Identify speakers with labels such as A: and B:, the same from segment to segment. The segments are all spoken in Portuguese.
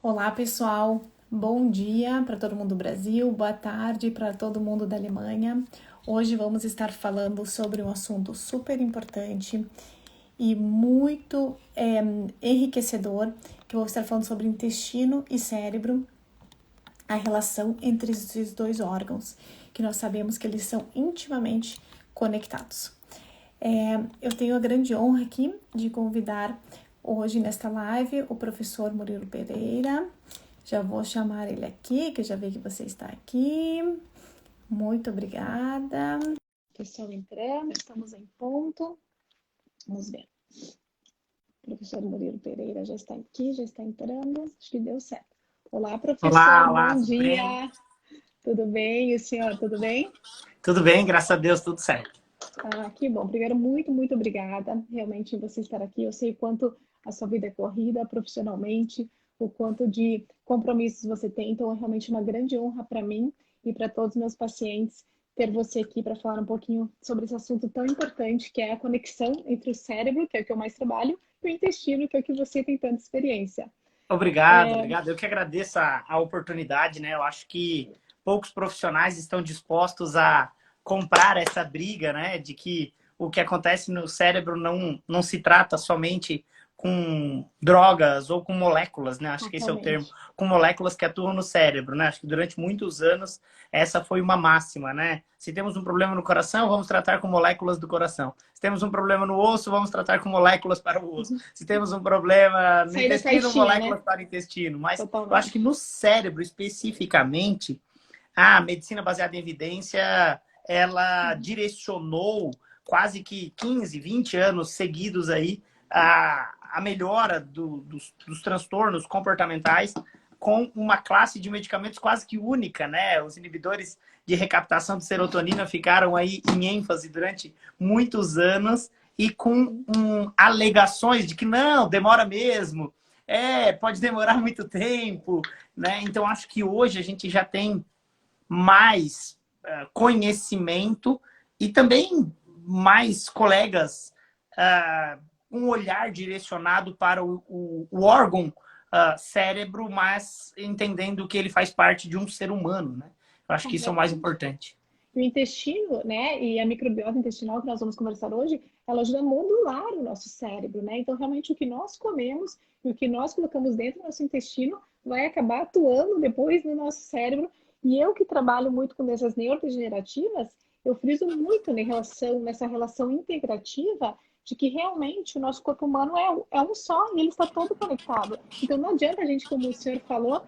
A: Olá, pessoal. Bom dia para todo mundo do Brasil, boa tarde para todo mundo da Alemanha. Hoje vamos estar falando sobre um assunto super importante e muito enriquecedor, que eu vou estar falando sobre intestino e cérebro, a relação entre esses dois órgãos, que nós sabemos que eles são intimamente conectados. Eu tenho a grande honra aqui de convidar hoje nesta live o professor Murilo Pereira. Já vou chamar ele aqui, que eu já vi que você está aqui. Muito obrigada. Pessoal entrando, estamos em ponto. Vamos ver. O professor Murilo Pereira já está aqui, já está entrando. Acho que deu certo. Olá, professor,
B: Olá, olá,
A: bom
B: tudo bem?
A: dia. Tudo bem? E o senhor, tudo bem?
B: Tudo bem, graças a Deus, tudo certo.
A: Ah, que bom. Primeiro, muito obrigada realmente você estar aqui. Eu sei o quanto a sua vida é corrida profissionalmente, o quanto de compromissos você tem. Então, é realmente uma grande honra para mim e para todos os meus pacientes ter você aqui para falar um pouquinho sobre esse assunto tão importante, que é a conexão entre o cérebro, que é o que eu mais trabalho, e o intestino, que é o que você tem tanta experiência.
B: Obrigado, obrigado. Eu que agradeço a oportunidade, né? Eu acho que poucos profissionais estão dispostos a comprar essa briga, né? De que o que acontece no cérebro não se trata somente com drogas ou com moléculas, né? Acho que esse é o termo,
A: Totalmente.
B: com moléculas que atuam no cérebro, né? Acho que durante muitos anos essa foi uma máxima, né? Se temos um problema no coração, vamos tratar com moléculas do coração. Se temos um problema no osso, vamos tratar com moléculas para o osso. Se temos um problema no
A: Sair da
B: intestino,
A: caixinha, né?
B: moléculas para o intestino. Mas eu acho que
A: Totalmente.
B: no cérebro, especificamente, a medicina baseada em evidência, ela direcionou quase que 15, 20 anos seguidos aí a melhora dos transtornos comportamentais com uma classe de medicamentos quase que única, né? Os inibidores de recaptação de serotonina ficaram aí em ênfase durante muitos anos e com alegações de que não, demora mesmo, pode demorar muito tempo, né? Então acho que hoje a gente já tem mais conhecimento e também mais colegas, um olhar direcionado para o órgão cérebro, mas entendendo que ele faz parte de um ser humano, né? Eu acho que isso é o mais
A: Completamente.
B: importante.
A: O intestino, né, e a microbiota intestinal que nós vamos conversar hoje, ela ajuda a modular o nosso cérebro, né? Então, realmente, o que nós comemos e o que nós colocamos dentro do nosso intestino vai acabar atuando depois no nosso cérebro. E eu que trabalho muito com doenças neurodegenerativas, eu friso muito nessa relação integrativa de que realmente o nosso corpo humano é um só e ele está todo conectado. Então, não adianta a gente, como o senhor falou,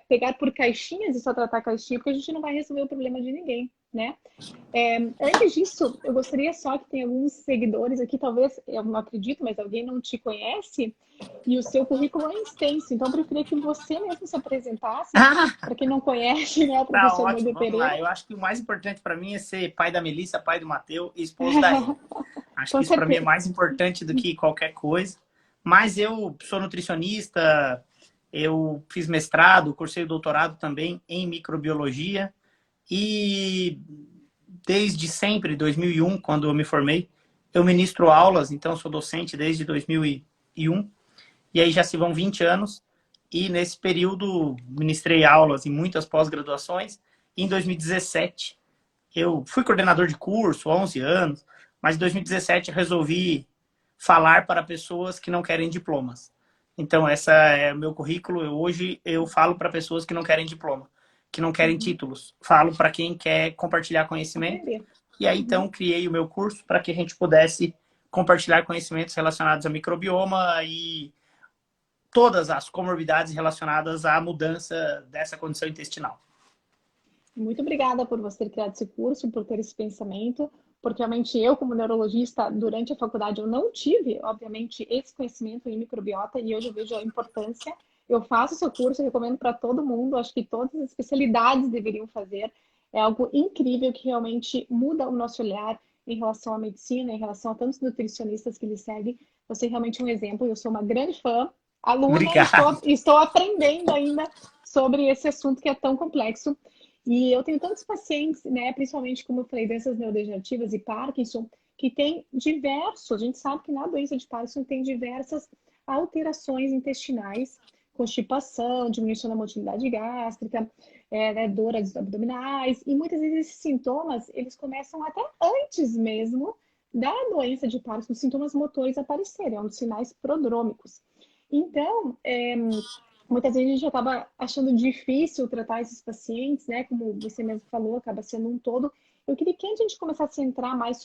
A: pegar por caixinhas e só tratar caixinha, porque a gente não vai resolver o problema de ninguém, né? Antes disso, eu gostaria só que tem alguns seguidores aqui, talvez, eu não acredito, mas alguém não te conhece e o seu currículo é extenso, então eu preferia que você mesmo se apresentasse, para quem não conhece, né, o
B: Tá
A: professor
B: ótimo,
A: Moisés
B: vamos lá.
A: Pereira.
B: Eu acho que o mais importante para mim é ser pai da Melissa, pai do Matheus e esposo da Ellen. Acho que
A: Com
B: isso para mim é
A: certeza.
B: mais importante do que qualquer coisa. Mas eu sou nutricionista, eu fiz mestrado, cursei doutorado também em microbiologia e desde sempre, 2001, quando eu me formei, eu ministro aulas, então sou docente desde 2001 e aí já se vão 20 anos e nesse período ministrei aulas em muitas pós-graduações. Em 2017 eu fui coordenador de curso, 11 anos, mas em 2017 eu resolvi falar para pessoas que não querem diplomas. Então, essa é o meu currículo. Hoje eu falo para pessoas que não querem diploma, que não querem
A: Uhum.
B: títulos. Falo para quem quer compartilhar conhecimento.
A: Aprender.
B: E aí,
A: Uhum.
B: então, criei o meu curso para que a gente pudesse compartilhar conhecimentos relacionados a microbioma e todas as comorbidades relacionadas à mudança dessa condição intestinal.
A: Muito obrigada por você ter criado esse curso, por ter esse pensamento, porque realmente eu, como neurologista, durante a faculdade, eu não tive, obviamente, esse conhecimento em microbiota e hoje eu vejo a importância. Eu faço o seu curso, eu recomendo para todo mundo, acho que todas as especialidades deveriam fazer. É algo incrível que realmente muda o nosso olhar em relação à medicina, em relação a tantos nutricionistas que lhe seguem. Você é realmente um exemplo, eu sou uma grande fã, aluna,
B: Obrigado.
A: estou aprendendo ainda sobre esse assunto que é tão complexo. E eu tenho tantos pacientes, né, principalmente, como eu falei, doenças neurodegenerativas e Parkinson, que tem diversos, a gente sabe que na doença de Parkinson tem diversas alterações intestinais, constipação, diminuição da motilidade gástrica, né, dores abdominais, e muitas vezes esses sintomas, eles começam até antes mesmo da doença de Parkinson, os sintomas motores aparecerem, é um dos sinais prodrômicos. Então, muitas vezes a gente acaba achando difícil tratar esses pacientes, né? Como você mesmo falou, acaba sendo um todo. Eu queria que a gente começasse a entrar mais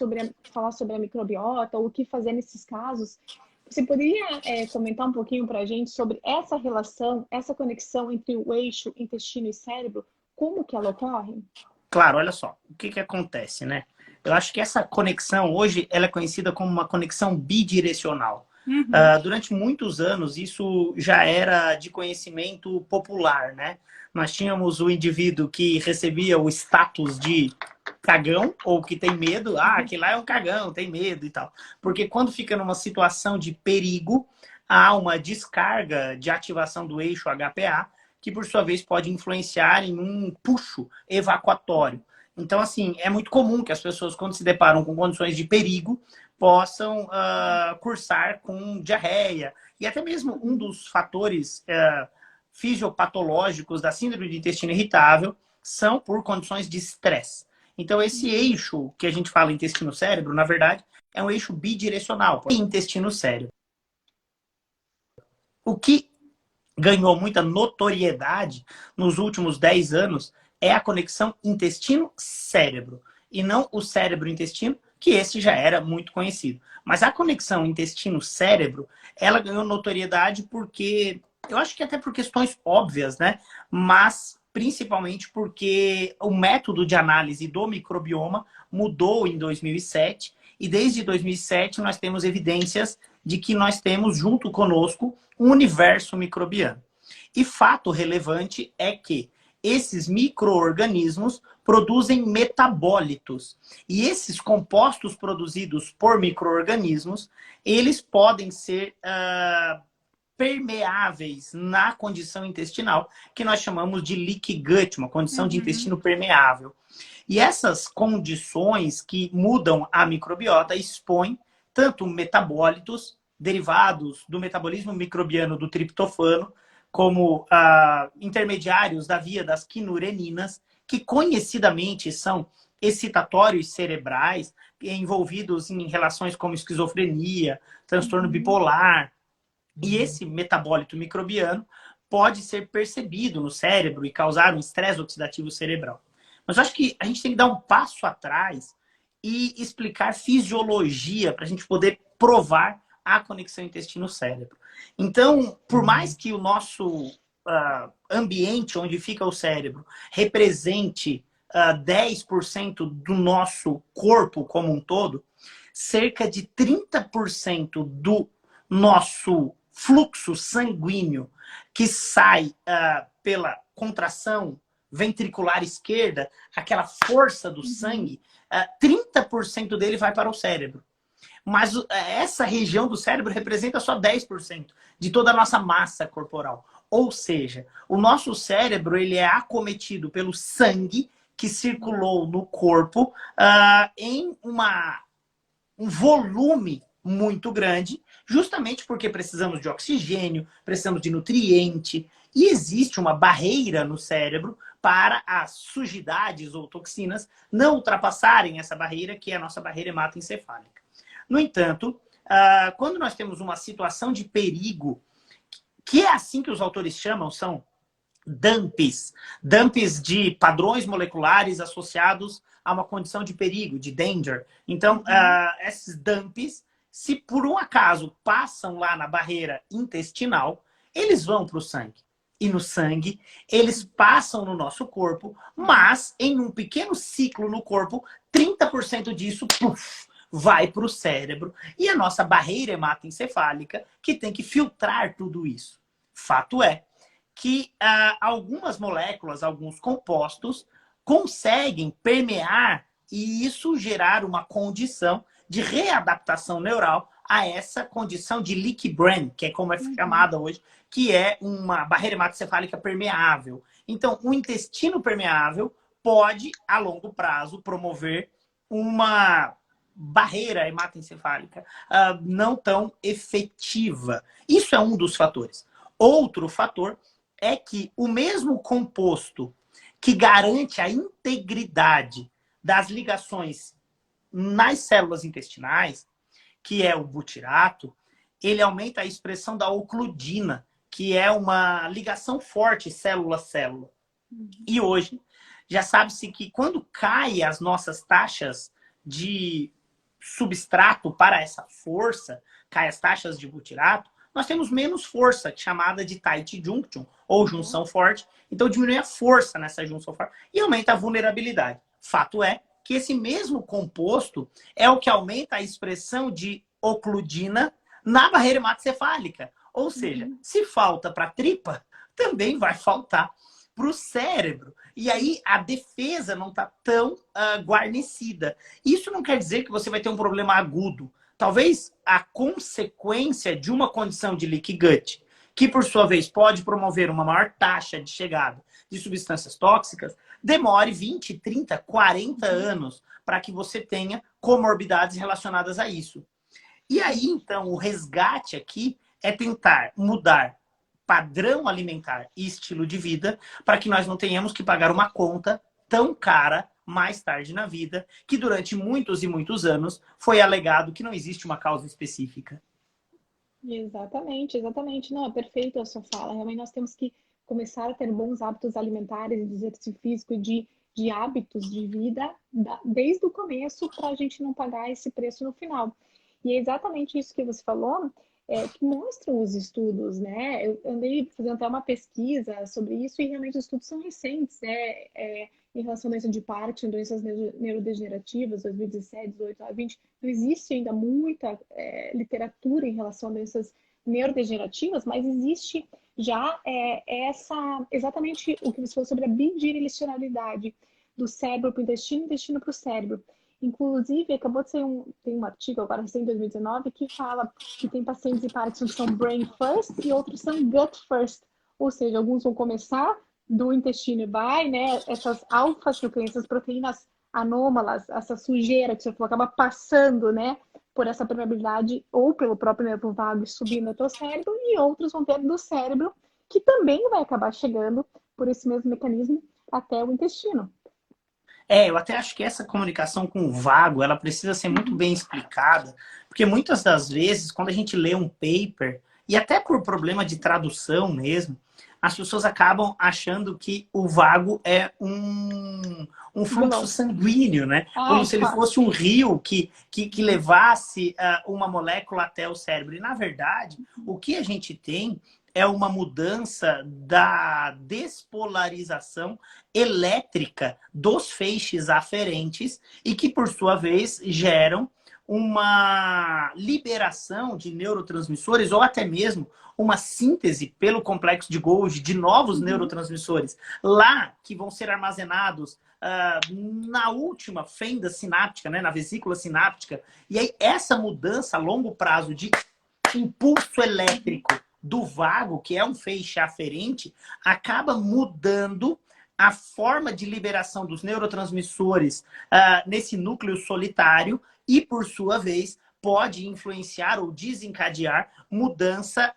A: falar sobre a microbiota, ou o que fazer nesses casos. Você poderia comentar um pouquinho para a gente sobre essa relação, essa conexão entre o eixo intestino e cérebro, como que ela ocorre?
B: Claro, olha só, o que acontece, né? Eu acho que essa conexão hoje ela é conhecida como uma conexão bidirecional. Durante muitos anos, isso já era de conhecimento popular, né? Nós tínhamos o indivíduo que recebia o status de cagão, ou que tem medo. Ah, aquele lá é um cagão, tem medo e tal. Porque quando fica numa situação de perigo, há uma descarga de ativação do eixo HPA, que por sua vez pode influenciar em um puxo evacuatório. Então, assim, é muito comum que as pessoas, quando se deparam com condições de perigo, possam cursar com diarreia. E até mesmo um dos fatores fisiopatológicos da síndrome de intestino irritável são por condições de estresse. Então, esse eixo que a gente fala intestino-cérebro, na verdade, é um eixo bidirecional, intestino-cérebro. O que ganhou muita notoriedade nos últimos 10 anos é a conexão intestino-cérebro, e não o cérebro-intestino, que esse já era muito conhecido. Mas a conexão intestino-cérebro, ela ganhou notoriedade porque, eu acho que até por questões óbvias, né? Mas principalmente porque o método de análise do microbioma mudou em 2007, e desde 2007 nós temos evidências de que nós temos junto conosco um universo microbiano. E fato relevante é que esses micro-organismos produzem metabólitos. E esses compostos produzidos por micro-organismos, eles podem ser permeáveis na condição intestinal, que nós chamamos de leaky gut, uma condição de intestino permeável. E essas condições que mudam a microbiota expõem tanto metabólitos derivados do metabolismo microbiano do triptofano, como intermediários da via das quinureninas, que conhecidamente são excitatórios cerebrais, envolvidos em relações como esquizofrenia, transtorno bipolar. E esse metabólito microbiano pode ser percebido no cérebro e causar um estresse oxidativo cerebral. Mas eu acho que a gente tem que dar um passo atrás e explicar fisiologia para a gente poder provar a conexão intestino-cérebro. Então, por mais que o nosso ambiente onde fica o cérebro represente 10% do nosso corpo como um todo, cerca de 30% do nosso fluxo sanguíneo que sai pela contração ventricular esquerda, aquela força do sangue, 30% dele vai para o cérebro. Mas essa região do cérebro representa só 10% de toda a nossa massa corporal. Ou seja, o nosso cérebro ele é acometido pelo sangue que circulou no corpo em um volume muito grande, justamente porque precisamos de oxigênio, precisamos de nutriente, e existe uma barreira no cérebro para as sujidades ou toxinas não ultrapassarem essa barreira, que é a nossa barreira hematoencefálica. No entanto, quando nós temos uma situação de perigo, que é assim que os autores chamam, são dumps. Dumps de padrões moleculares associados a uma condição de perigo, de danger. Então, esses dumps, se por um acaso passam lá na barreira intestinal, eles vão para o sangue. E no sangue, eles passam no nosso corpo, mas em um pequeno ciclo no corpo, 30% disso, vai para o cérebro. E a nossa barreira hematoencefálica, que tem que filtrar tudo isso. Fato é que algumas moléculas, alguns compostos, conseguem permear e isso gerar uma condição de readaptação neural a essa condição de leaky brain, que é como é chamada hoje, que é uma barreira hematoencefálica permeável. Então, o intestino permeável pode, a longo prazo, promover uma barreira hematoencefálica não tão efetiva. Isso é um dos fatores. Outro fator é que o mesmo composto que garante a integridade das ligações nas células intestinais, que é o butirato, ele aumenta a expressão da ocludina, que é uma ligação forte célula-célula. E hoje, já sabe-se que quando caem as nossas taxas de substrato para essa força, caem as taxas de butirato, nós temos menos força, chamada de tight junction, ou junção forte. Então, diminui a força nessa junção forte e aumenta a vulnerabilidade. Fato é que esse mesmo composto é o que aumenta a expressão de ocludina na barreira hematocefálica. Ou seja, se falta para a tripa, também vai faltar para o cérebro. E aí a defesa não está tão guarnecida. Isso não quer dizer que você vai ter um problema agudo. Talvez a consequência de uma condição de leaky gut, que por sua vez pode promover uma maior taxa de chegada de substâncias tóxicas, demore 20, 30, 40 anos para que você tenha comorbidades relacionadas a isso. E aí, então, o resgate aqui é tentar mudar padrão alimentar e estilo de vida para que nós não tenhamos que pagar uma conta tão cara mais tarde na vida, que durante muitos e muitos anos foi alegado que não existe uma causa específica.
C: Exatamente, exatamente. Não, é perfeito a sua fala. Realmente nós temos que começar a ter bons hábitos alimentares, de exercício físico, de hábitos de vida desde o começo para a gente não pagar esse preço no final. E é exatamente isso que você falou, que mostram os estudos, né? Eu andei fazendo até uma pesquisa sobre isso e realmente os estudos são recentes, né? Em relação à doença de Parkinson, doenças neurodegenerativas, 2017, 18, 20, não existe ainda muita literatura em relação a doenças neurodegenerativas, mas existe já exatamente o que você falou sobre a bidirecionalidade do cérebro para o intestino, intestino para o cérebro. Inclusive, acabou de sair tem um artigo agora, recém em 2019, que fala que tem pacientes de Parkinson que são brain first e outros são gut first. Ou seja, alguns vão começar do intestino e vai, né? Essas alfa-nucleínas, essas proteínas anômalas, essa sujeira que você falou, acaba passando, né? Por essa permeabilidade ou pelo próprio nervo vago e subindo até o cérebro, e outros vão ter do cérebro, que também vai acabar chegando por esse mesmo mecanismo até o intestino.
B: Eu até acho que essa comunicação com o vago, ela precisa ser muito bem explicada, porque muitas das vezes, quando a gente lê um paper, e até por problema de tradução mesmo, as pessoas acabam achando que o vago é um fluxo sanguíneo, né? Como se ele fosse um rio que levasse uma molécula até o cérebro. E, na verdade, o que a gente tem é uma mudança da despolarização elétrica dos feixes aferentes e que, por sua vez, geram uma liberação de neurotransmissores ou até mesmo uma síntese pelo complexo de Golgi de novos neurotransmissores lá que vão ser armazenados na última fenda sináptica, né, na vesícula sináptica. E aí essa mudança a longo prazo de impulso elétrico do vago, que é um feixe aferente, acaba mudando a forma de liberação dos neurotransmissores nesse núcleo solitário e, por sua vez, pode influenciar ou desencadear mudança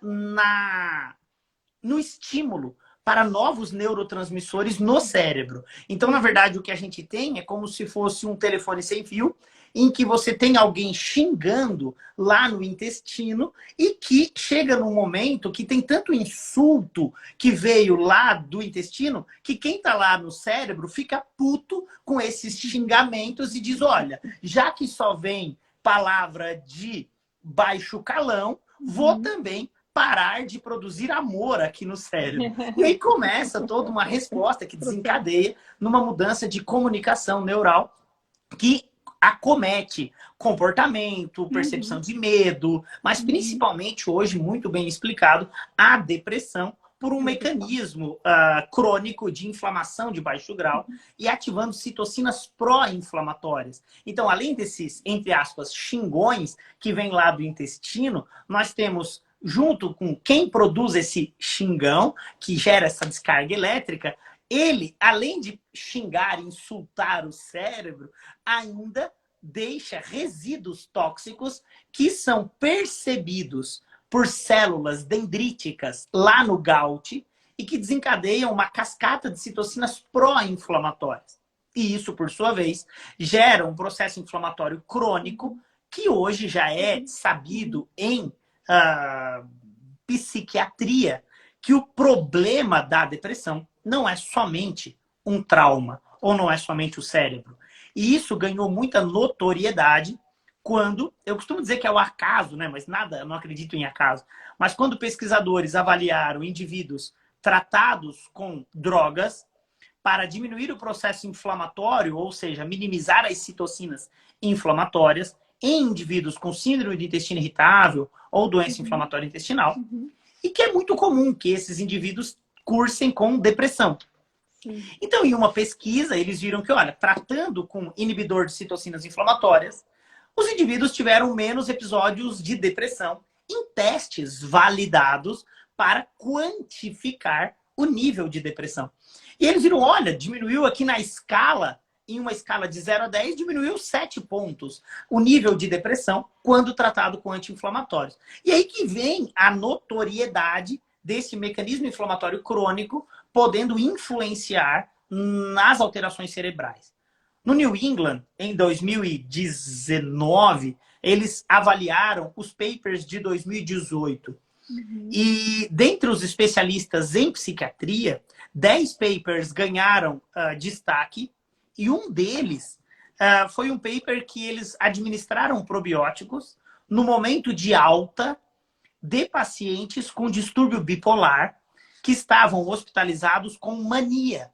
B: no estímulo para novos neurotransmissores no cérebro. Então, na verdade, o que a gente tem é como se fosse um telefone sem fio, em que você tem alguém xingando lá no intestino e que chega num momento que tem tanto insulto que veio lá do intestino que quem está lá no cérebro fica puto com esses xingamentos e diz, olha, já que só vem palavra de baixo calão, vou também parar de produzir amor aqui no cérebro. E aí começa toda uma resposta que desencadeia numa mudança de comunicação neural que acomete comportamento, percepção de medo, mas principalmente hoje, muito bem explicado, a depressão por um mecanismo crônico de inflamação de baixo grau e ativando citocinas pró-inflamatórias. Então, além desses, entre aspas, xingões que vêm lá do intestino, nós temos, junto com quem produz esse xingão, que gera essa descarga elétrica, ele, além de xingar, insultar o cérebro, ainda deixa resíduos tóxicos que são percebidos por células dendríticas lá no GALT e que desencadeiam uma cascata de citocinas pró-inflamatórias. E isso, por sua vez, gera um processo inflamatório crônico que hoje já é sabido em psiquiatria que o problema da depressão não é somente um trauma ou não é somente o cérebro. E isso ganhou muita notoriedade quando, eu costumo dizer que é o acaso, né? Mas nada, eu não acredito em acaso, mas quando pesquisadores avaliaram indivíduos tratados com drogas para diminuir o processo inflamatório, ou seja, minimizar as citocinas inflamatórias em indivíduos com síndrome do intestino irritável ou doença inflamatória intestinal, e que é muito comum que esses indivíduos cursem com depressão.
C: Sim.
B: Então, em uma pesquisa, eles viram que, olha, tratando com inibidor de citocinas inflamatórias, os indivíduos tiveram menos episódios de depressão em testes validados para quantificar o nível de depressão. E eles viram, olha, diminuiu aqui na escala, em uma escala de 0 a 10, diminuiu 7 pontos o nível de depressão quando tratado com anti-inflamatórios. E aí que vem a notoriedade desse mecanismo inflamatório crônico podendo influenciar nas alterações cerebrais. No New England, em 2019, eles avaliaram os papers de 2018. E dentre os especialistas em psiquiatria, 10 papers ganharam destaque, e um deles foi um paper que eles administraram probióticos no momento de alta de pacientes com distúrbio bipolar que estavam hospitalizados com mania,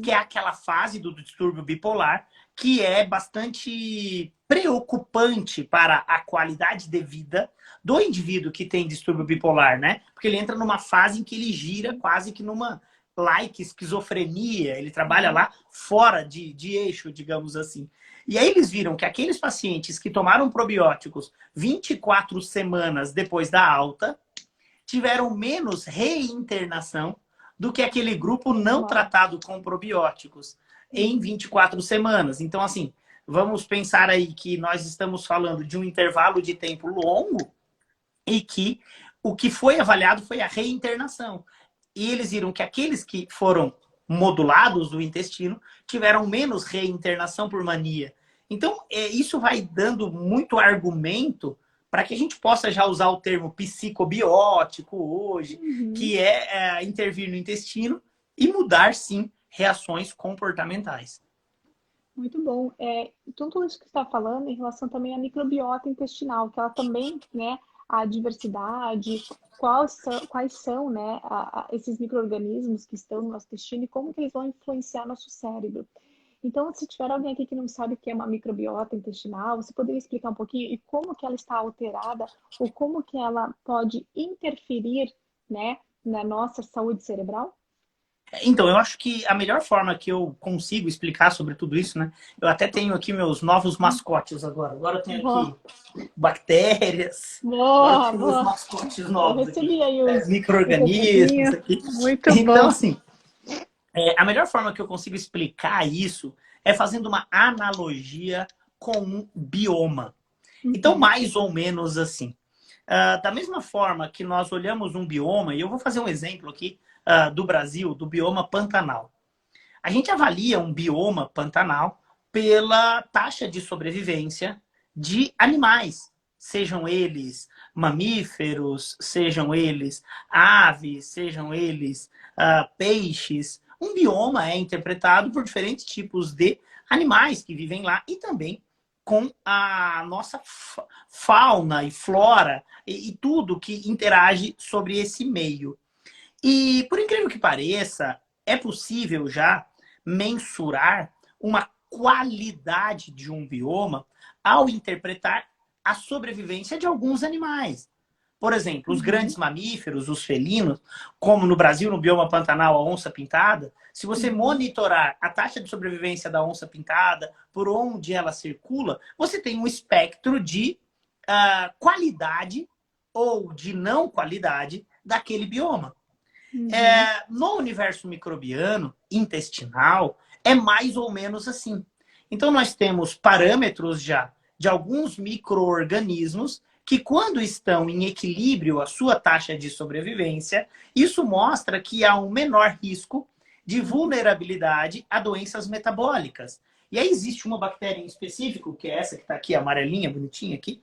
B: que é aquela fase do distúrbio bipolar que é bastante preocupante para a qualidade de vida do indivíduo que tem distúrbio bipolar, né? Porque ele entra numa fase em que ele gira quase que numa esquizofrenia, ele trabalha lá fora de eixo, digamos assim. E aí eles viram que aqueles pacientes que tomaram probióticos 24 semanas depois da alta tiveram menos reinternação do que aquele grupo não tratado com probióticos em 24 semanas. Então, assim, vamos pensar aí que nós estamos falando de um intervalo de tempo longo e que o que foi avaliado foi a reinternação. E eles viram que aqueles que foram modulados do intestino tiveram menos reinternação por mania. Então, isso vai dando muito argumento para que a gente possa já usar o termo psicobiótico hoje, que é intervir no intestino e mudar, sim, reações comportamentais.
C: Muito bom. Então, tudo isso que você está falando em relação também à microbiota intestinal, que ela também, né, a diversidade, quais são né, esses micro-organismos que estão no nosso intestino e como que eles vão influenciar nosso cérebro. Então, se tiver alguém aqui que não sabe o que é uma microbiota intestinal, você poderia explicar um pouquinho e como que ela está alterada ou como que ela pode interferir, né, na nossa saúde cerebral?
B: Então, eu acho que a melhor forma que eu consigo explicar sobre tudo isso, né? Eu até tenho aqui meus novos mascotes agora. Agora eu tenho aqui bactérias. Agora eu tenho meus mascotes novos.
C: Eu recebi aí os
B: micro-organismos aqui.
A: Muito
B: então,
A: bom.
B: assim, a melhor forma que eu consigo explicar isso é fazendo uma analogia com um bioma. Então, mais ou menos assim. Da mesma forma que nós olhamos um bioma, e eu vou fazer um exemplo aqui do Brasil, do bioma Pantanal. A gente avalia um bioma Pantanal pela taxa de sobrevivência de animais, sejam eles mamíferos, sejam eles aves, sejam eles peixes. Um bioma é interpretado por diferentes tipos de animais que vivem lá e também com a nossa fauna e flora e tudo que interage sobre esse meio. E, por incrível que pareça, é possível já mensurar uma qualidade de um bioma ao interpretar a sobrevivência de alguns animais. Por exemplo, os grandes mamíferos, os felinos, como no Brasil, no bioma Pantanal, a onça-pintada, se você monitorar a taxa de sobrevivência da onça-pintada, por onde ela circula, você tem um espectro de qualidade ou de não qualidade daquele bioma. No universo microbiano, intestinal, é mais ou menos assim. Então, nós temos parâmetros já de alguns micro-organismos que quando estão em equilíbrio a sua taxa de sobrevivência, isso mostra que há um menor risco de vulnerabilidade a doenças metabólicas. E aí existe uma bactéria em específico, que é essa que está aqui, amarelinha, bonitinha aqui,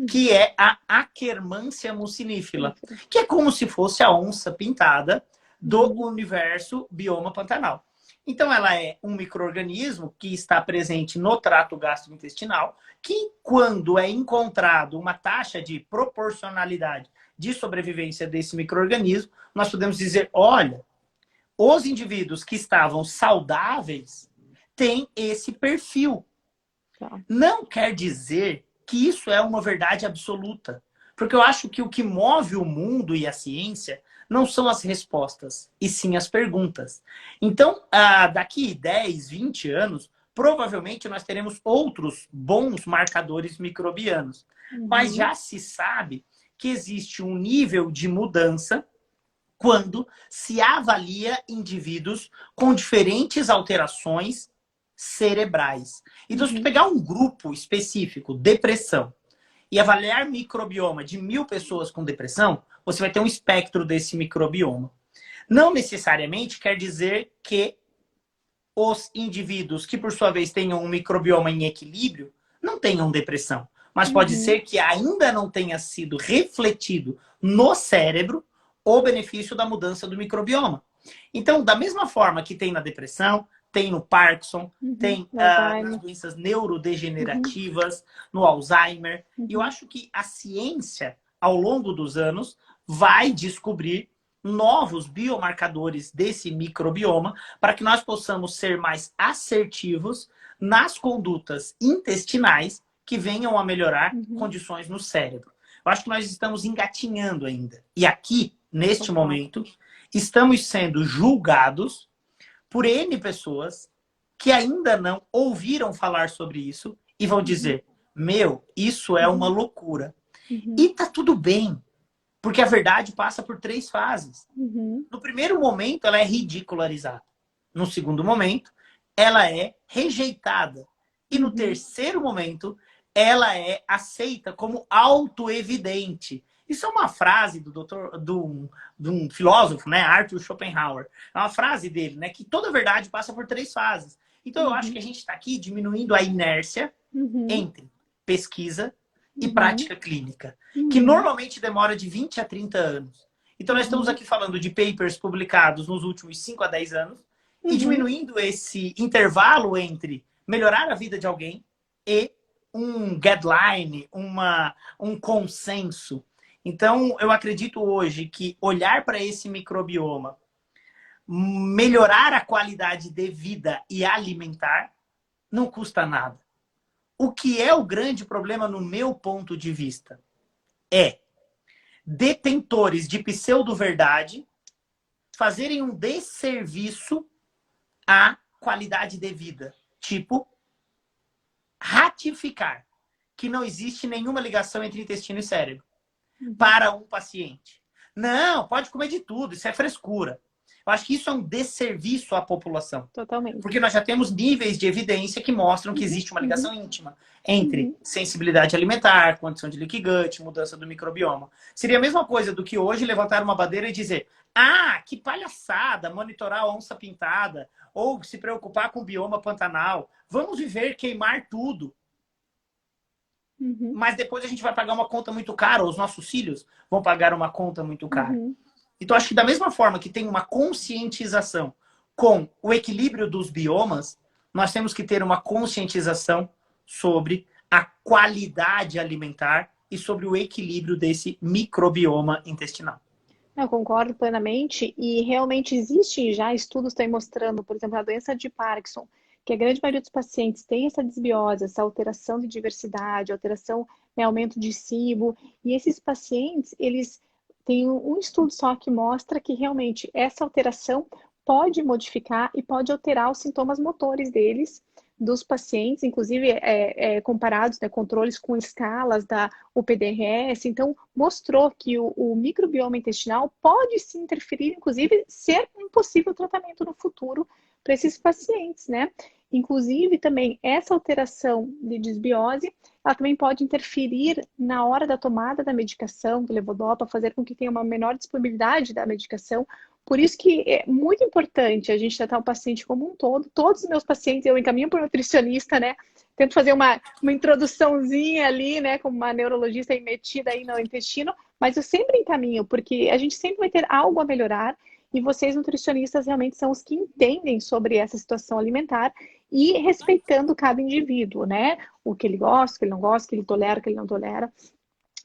B: que é a Akkermansia mucinifera, que é como se fosse a onça pintada do universo bioma pantanal. Então, ela é um micro-organismo que está presente no trato gastrointestinal, que quando é encontrado uma taxa de proporcionalidade de sobrevivência desse micro-organismo, nós podemos dizer, olha, os indivíduos que estavam saudáveis têm esse perfil. Não quer dizer que isso é uma verdade absoluta. Porque eu acho que o que move o mundo e a ciência não são as respostas, e sim as perguntas. Então, daqui 10, 20 anos, provavelmente nós teremos outros bons marcadores microbianos. Mas já se sabe que existe um nível de mudança quando se avalia indivíduos com diferentes alterações cerebrais. Então, se tu pegar um grupo específico, depressão, e avaliar microbioma de 1000 pessoas com depressão, você vai ter um espectro desse microbioma. Não necessariamente quer dizer que os indivíduos que, por sua vez, tenham um microbioma em equilíbrio, não tenham depressão. Mas pode ser que ainda não tenha sido refletido no cérebro o benefício da mudança do microbioma. Então, da mesma forma que tem na depressão, tem no Parkinson, tem nas doenças neurodegenerativas, no Alzheimer. E eu acho que a ciência, ao longo dos anos, vai descobrir novos biomarcadores desse microbioma para que nós possamos ser mais assertivos nas condutas intestinais que venham a melhorar condições no cérebro. Eu acho que nós estamos engatinhando ainda. E aqui, neste momento, estamos sendo julgados por N pessoas que ainda não ouviram falar sobre isso e vão dizer, meu, isso é uma loucura. E tá tudo bem, porque a verdade passa por 3 fases. No primeiro momento, ela é ridicularizada. No segundo momento, ela é rejeitada. E no terceiro momento, ela é aceita como autoevidente. Isso é uma frase de um filósofo, né, Arthur Schopenhauer. É uma frase dele, né, que toda verdade passa por 3 fases. Então, eu acho que a gente está aqui diminuindo a inércia entre pesquisa e prática clínica, que normalmente demora de 20 a 30 anos. Então, nós estamos aqui falando de papers publicados nos últimos 5 a 10 anos e diminuindo esse intervalo entre melhorar a vida de alguém e um guideline, um consenso. Então, eu acredito hoje que olhar para esse microbioma, melhorar a qualidade de vida e alimentar, não custa nada. O que é o grande problema, no meu ponto de vista, é detentores de pseudo-verdade fazerem um desserviço à qualidade de vida. Tipo, ratificar que não existe nenhuma ligação entre intestino e cérebro para um paciente. Não, pode comer de tudo, isso é frescura. Eu acho que isso é um desserviço à população.
C: Totalmente.
B: Porque nós já temos níveis de evidência que mostram que existe uma ligação íntima entre sensibilidade alimentar, condição de leaky gut, mudança do microbioma. Seria a mesma coisa do que hoje levantar uma bandeira e dizer, que palhaçada, monitorar a onça pintada, ou se preocupar com o bioma pantanal. Vamos viver, queimar tudo. Mas depois a gente vai pagar uma conta muito cara, ou os nossos filhos vão pagar uma conta muito cara. Então, acho que da mesma forma que tem uma conscientização com o equilíbrio dos biomas, nós temos que ter uma conscientização sobre a qualidade alimentar e sobre o equilíbrio desse microbioma intestinal.
C: Eu concordo plenamente e realmente existem já estudos aí mostrando, por exemplo, a doença de Parkinson, que a grande maioria dos pacientes tem essa desbiose, essa alteração de diversidade, alteração, né, aumento de SIBO, e esses pacientes, eles têm um estudo só que mostra que realmente essa alteração pode modificar e pode alterar os sintomas motores deles, dos pacientes, inclusive comparados, né, controles com escalas da UPDRS, então mostrou que o microbioma intestinal pode se interferir, inclusive ser um possível tratamento no futuro para esses pacientes, né? Inclusive, também, essa alteração de desbiose, ela também pode interferir na hora da tomada da medicação, do levodopa, fazer com que tenha uma menor disponibilidade da medicação. Por isso que é muito importante a gente tratar o paciente como um todo. Todos os meus pacientes eu encaminho para o nutricionista, né? Tento fazer uma introduçãozinha ali, né? Como uma neurologista metida aí no intestino, mas eu sempre encaminho, porque a gente sempre vai ter algo a melhorar. E vocês, nutricionistas, realmente são os que entendem sobre essa situação alimentar e respeitando cada indivíduo, né? O que ele gosta, o que ele não gosta, o que ele tolera, o que ele não tolera.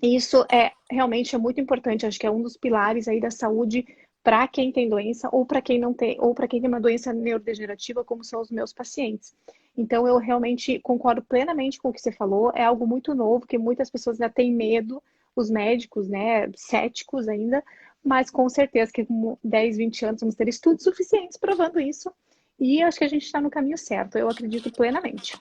C: E isso realmente é muito importante. Acho que é um dos pilares aí da saúde para quem tem doença ou para quem não tem, ou para quem tem uma doença neurodegenerativa, como são os meus pacientes. Então, eu realmente concordo plenamente com o que você falou. É algo muito novo, que muitas pessoas ainda têm medo, os médicos, né, céticos ainda, mas com certeza que com 10, 20 anos vamos ter estudos suficientes provando isso. E acho que a gente está no caminho certo, eu acredito plenamente.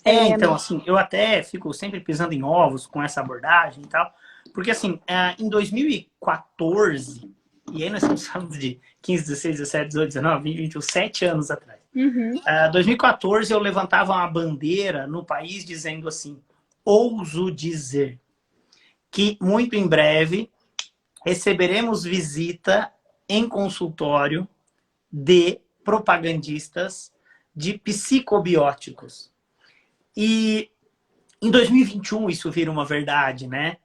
B: Então, assim, eu até fico sempre pisando em ovos com essa abordagem e tal, porque, assim, em 2014, e aí nós estamos falando de 15, 16, 17, 18, 19, 20, 21, 7 anos atrás.
C: Uhum.
B: 2014, eu levantava uma bandeira no país dizendo assim, ouso dizer que muito em breve receberemos visita em consultório de propagandistas de psicobióticos. E em 2021 isso vira uma verdade, né?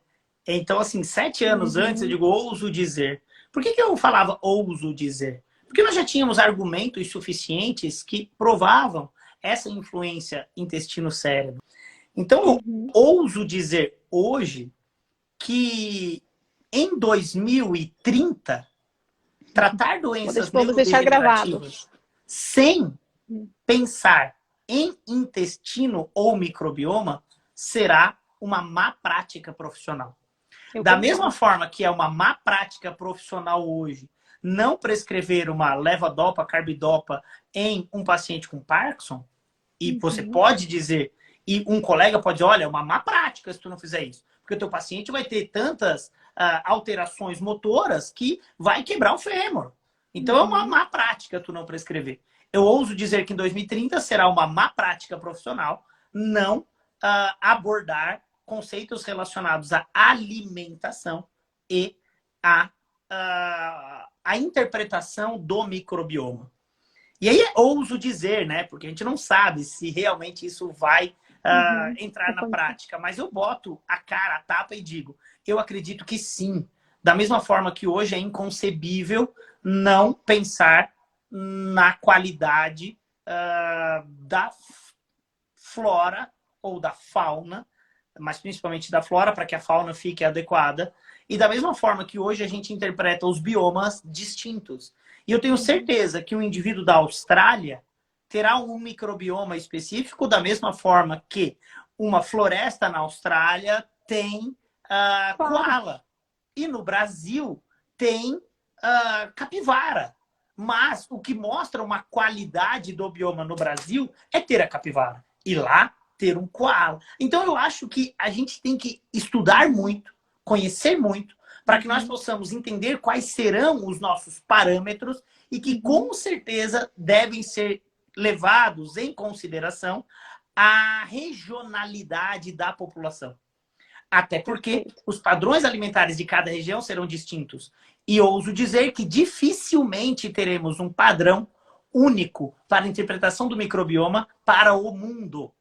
B: Então, assim, 7 anos antes eu digo ouso dizer. Por que eu falava ouso dizer? Porque nós já tínhamos argumentos suficientes que provavam essa influência intestino-cérebro. Então, eu ouso dizer hoje que em 2030, tratar doenças neurodegenerativas sem pensar em intestino ou microbioma será uma má prática profissional. Da mesma forma que é uma má prática profissional hoje não prescrever uma levodopa, carbidopa em um paciente com Parkinson, e você pode dizer, e um colega pode dizer, olha, é uma má prática se tu não fizer isso, porque o teu paciente vai ter tantas alterações motoras que vai quebrar o fêmur. Então é uma má prática tu não prescrever. Eu ouso dizer que em 2030 será uma má prática profissional não abordar conceitos relacionados à alimentação e à interpretação do microbioma. E aí ouso dizer, né? Porque a gente não sabe se realmente isso vai entrar na prática, mas eu boto a cara, a tapa e digo, eu acredito que sim. Da mesma forma que hoje é inconcebível não pensar na qualidade da flora ou da fauna, mas principalmente da flora, para que a fauna fique adequada. E da mesma forma que hoje a gente interpreta os biomas distintos. E eu tenho certeza que um indivíduo da Austrália terá um microbioma específico, da mesma forma que uma floresta na Austrália tem koala. E no Brasil tem capivara. Mas o que mostra uma qualidade do bioma no Brasil é ter a capivara. E lá ter um koala. Então eu acho que a gente tem que estudar muito, conhecer muito, para que nós possamos entender quais serão os nossos parâmetros e que com certeza devem ser levados em consideração a regionalidade da população. Até porque os padrões alimentares de cada região serão distintos. E ouso dizer que dificilmente teremos um padrão único para a interpretação do microbioma para o mundo.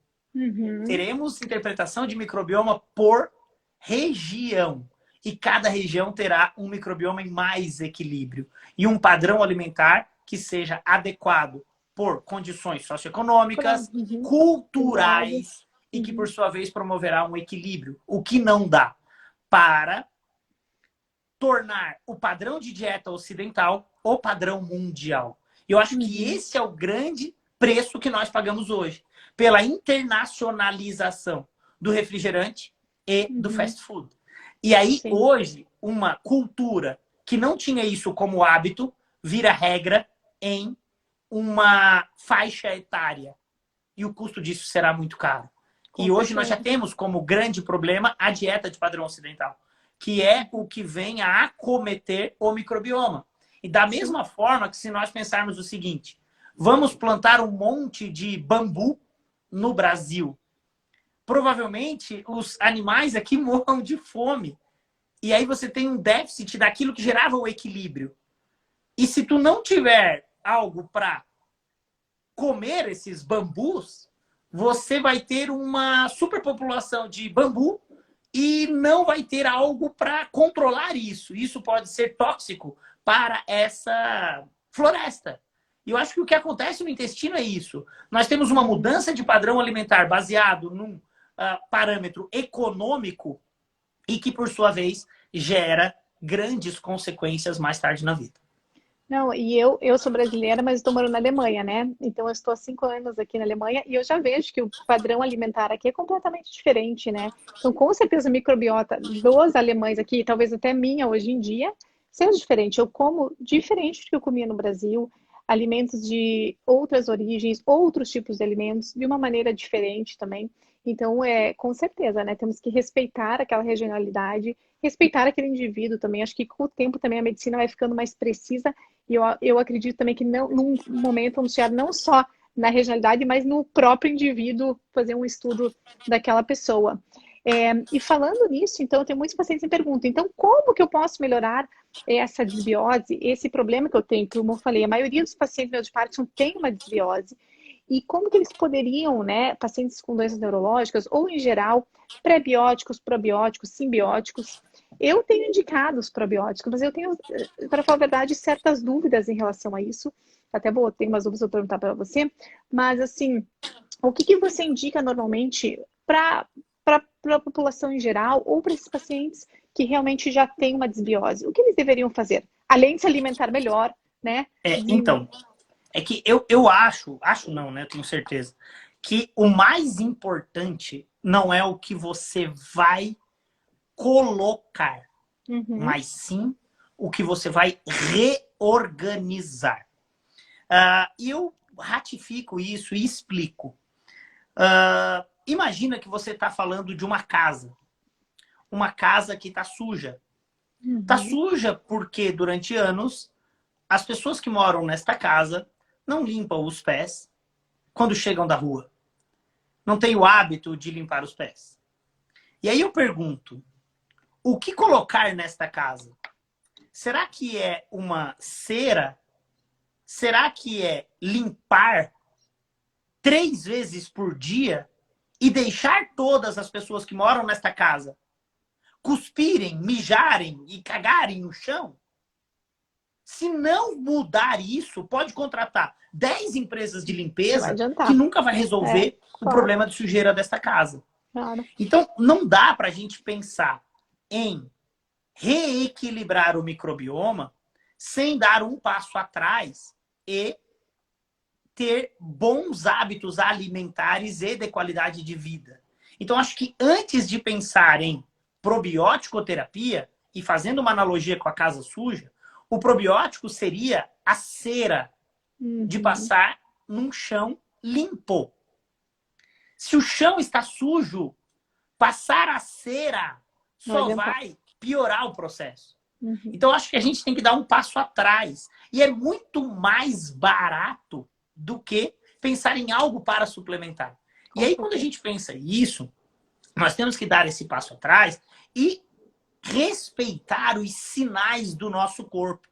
B: Teremos interpretação de microbioma por região. E cada região terá um microbioma em mais equilíbrio. E um padrão alimentar que seja adequado por condições socioeconômicas, culturais, e que, por sua vez, promoverá um equilíbrio. O que não dá para tornar o padrão de dieta ocidental o padrão mundial. Eu acho que esse é o grande preço que nós pagamos hoje. Pela internacionalização do refrigerante e do fast food. E aí, hoje, uma cultura que não tinha isso como hábito vira regra em uma faixa etária. E o custo disso será muito caro. E hoje nós já temos como grande problema a dieta de padrão ocidental, que é o que vem a acometer o microbioma. E da mesma forma que se nós pensarmos o seguinte, Vamos plantar um monte de bambu no Brasil. Provavelmente os animais aqui morram de fome. E aí você tem um déficit daquilo que gerava o equilíbrio. E se tu não tiver algo para comer esses bambus, você vai ter uma superpopulação de bambu e não vai ter algo para controlar isso. Isso pode ser tóxico para essa floresta. E eu acho que o que acontece no intestino é isso. Nós temos uma mudança de padrão alimentar baseado num parâmetro econômico e que, por sua vez, gera grandes consequências mais tarde na vida.
C: Não, e eu sou brasileira, mas estou morando na Alemanha, né? Então eu estou há 5 anos aqui na Alemanha e eu já vejo que o padrão alimentar aqui é completamente diferente, né? Então, com certeza, a microbiota dos alemães aqui, talvez até minha hoje em dia, seja diferente. Eu como diferente do que eu comia no Brasil, alimentos de outras origens, outros tipos de alimentos, de uma maneira diferente também. Então, com certeza, né? Temos que respeitar aquela regionalidade, respeitar aquele indivíduo também. Acho que com o tempo também a medicina vai ficando mais precisa e eu acredito também que não, num momento vamos chegar não só na regionalidade, mas no próprio indivíduo, fazer um estudo daquela pessoa. E falando nisso, então, eu tenho muitos pacientes que me perguntam, então, como que eu posso melhorar essa desbiose, esse problema que eu tenho? Como eu falei, a maioria dos pacientes meus de Parkinson tem uma desbiose. E como que eles poderiam, né, pacientes com doenças neurológicas, ou em geral, pré-bióticos, probióticos, simbióticos. Eu tenho indicado os probióticos, mas eu tenho, para falar a verdade, certas dúvidas em relação a isso. Até vou ter umas dúvidas, vou perguntar para você. Mas, assim, o que você indica normalmente para a população em geral ou para esses pacientes que realmente já têm uma desbiose? O que eles deveriam fazer? Além de se alimentar melhor, né?
B: Então, é que eu acho não, né? Eu tenho certeza, que o mais importante não é o que você vai colocar, mas sim o que você vai reorganizar. E eu ratifico isso e explico. Imagina que você está falando de uma casa que está suja. Está suja porque durante anos as pessoas que moram nesta casa não limpam os pés quando chegam da rua. Não têm o hábito de limpar os pés. E aí eu pergunto, o que colocar nesta casa? Será que é uma cera? Será que é limpar 3 vezes por dia e deixar todas as pessoas que moram nesta casa cuspirem, mijarem e cagarem no chão? Se não mudar isso, pode contratar 10 empresas de limpeza que nunca vai resolver o problema de sujeira desta casa.
C: Claro.
B: Então, não dá para a gente pensar em reequilibrar o microbioma sem dar um passo atrás e ter bons hábitos alimentares e de qualidade de vida. Então, acho que antes de pensar em probiótico-terapia, e fazendo uma analogia com a casa suja, o probiótico seria a cera de passar num chão limpo. Se o chão está sujo, passar a cera só vai piorar o processo. Então, acho que a gente tem que dar um passo atrás. E é muito mais barato do que pensar em algo para suplementar. E aí, quando a gente pensa isso, nós temos que dar esse passo atrás e respeitar os sinais do nosso corpo.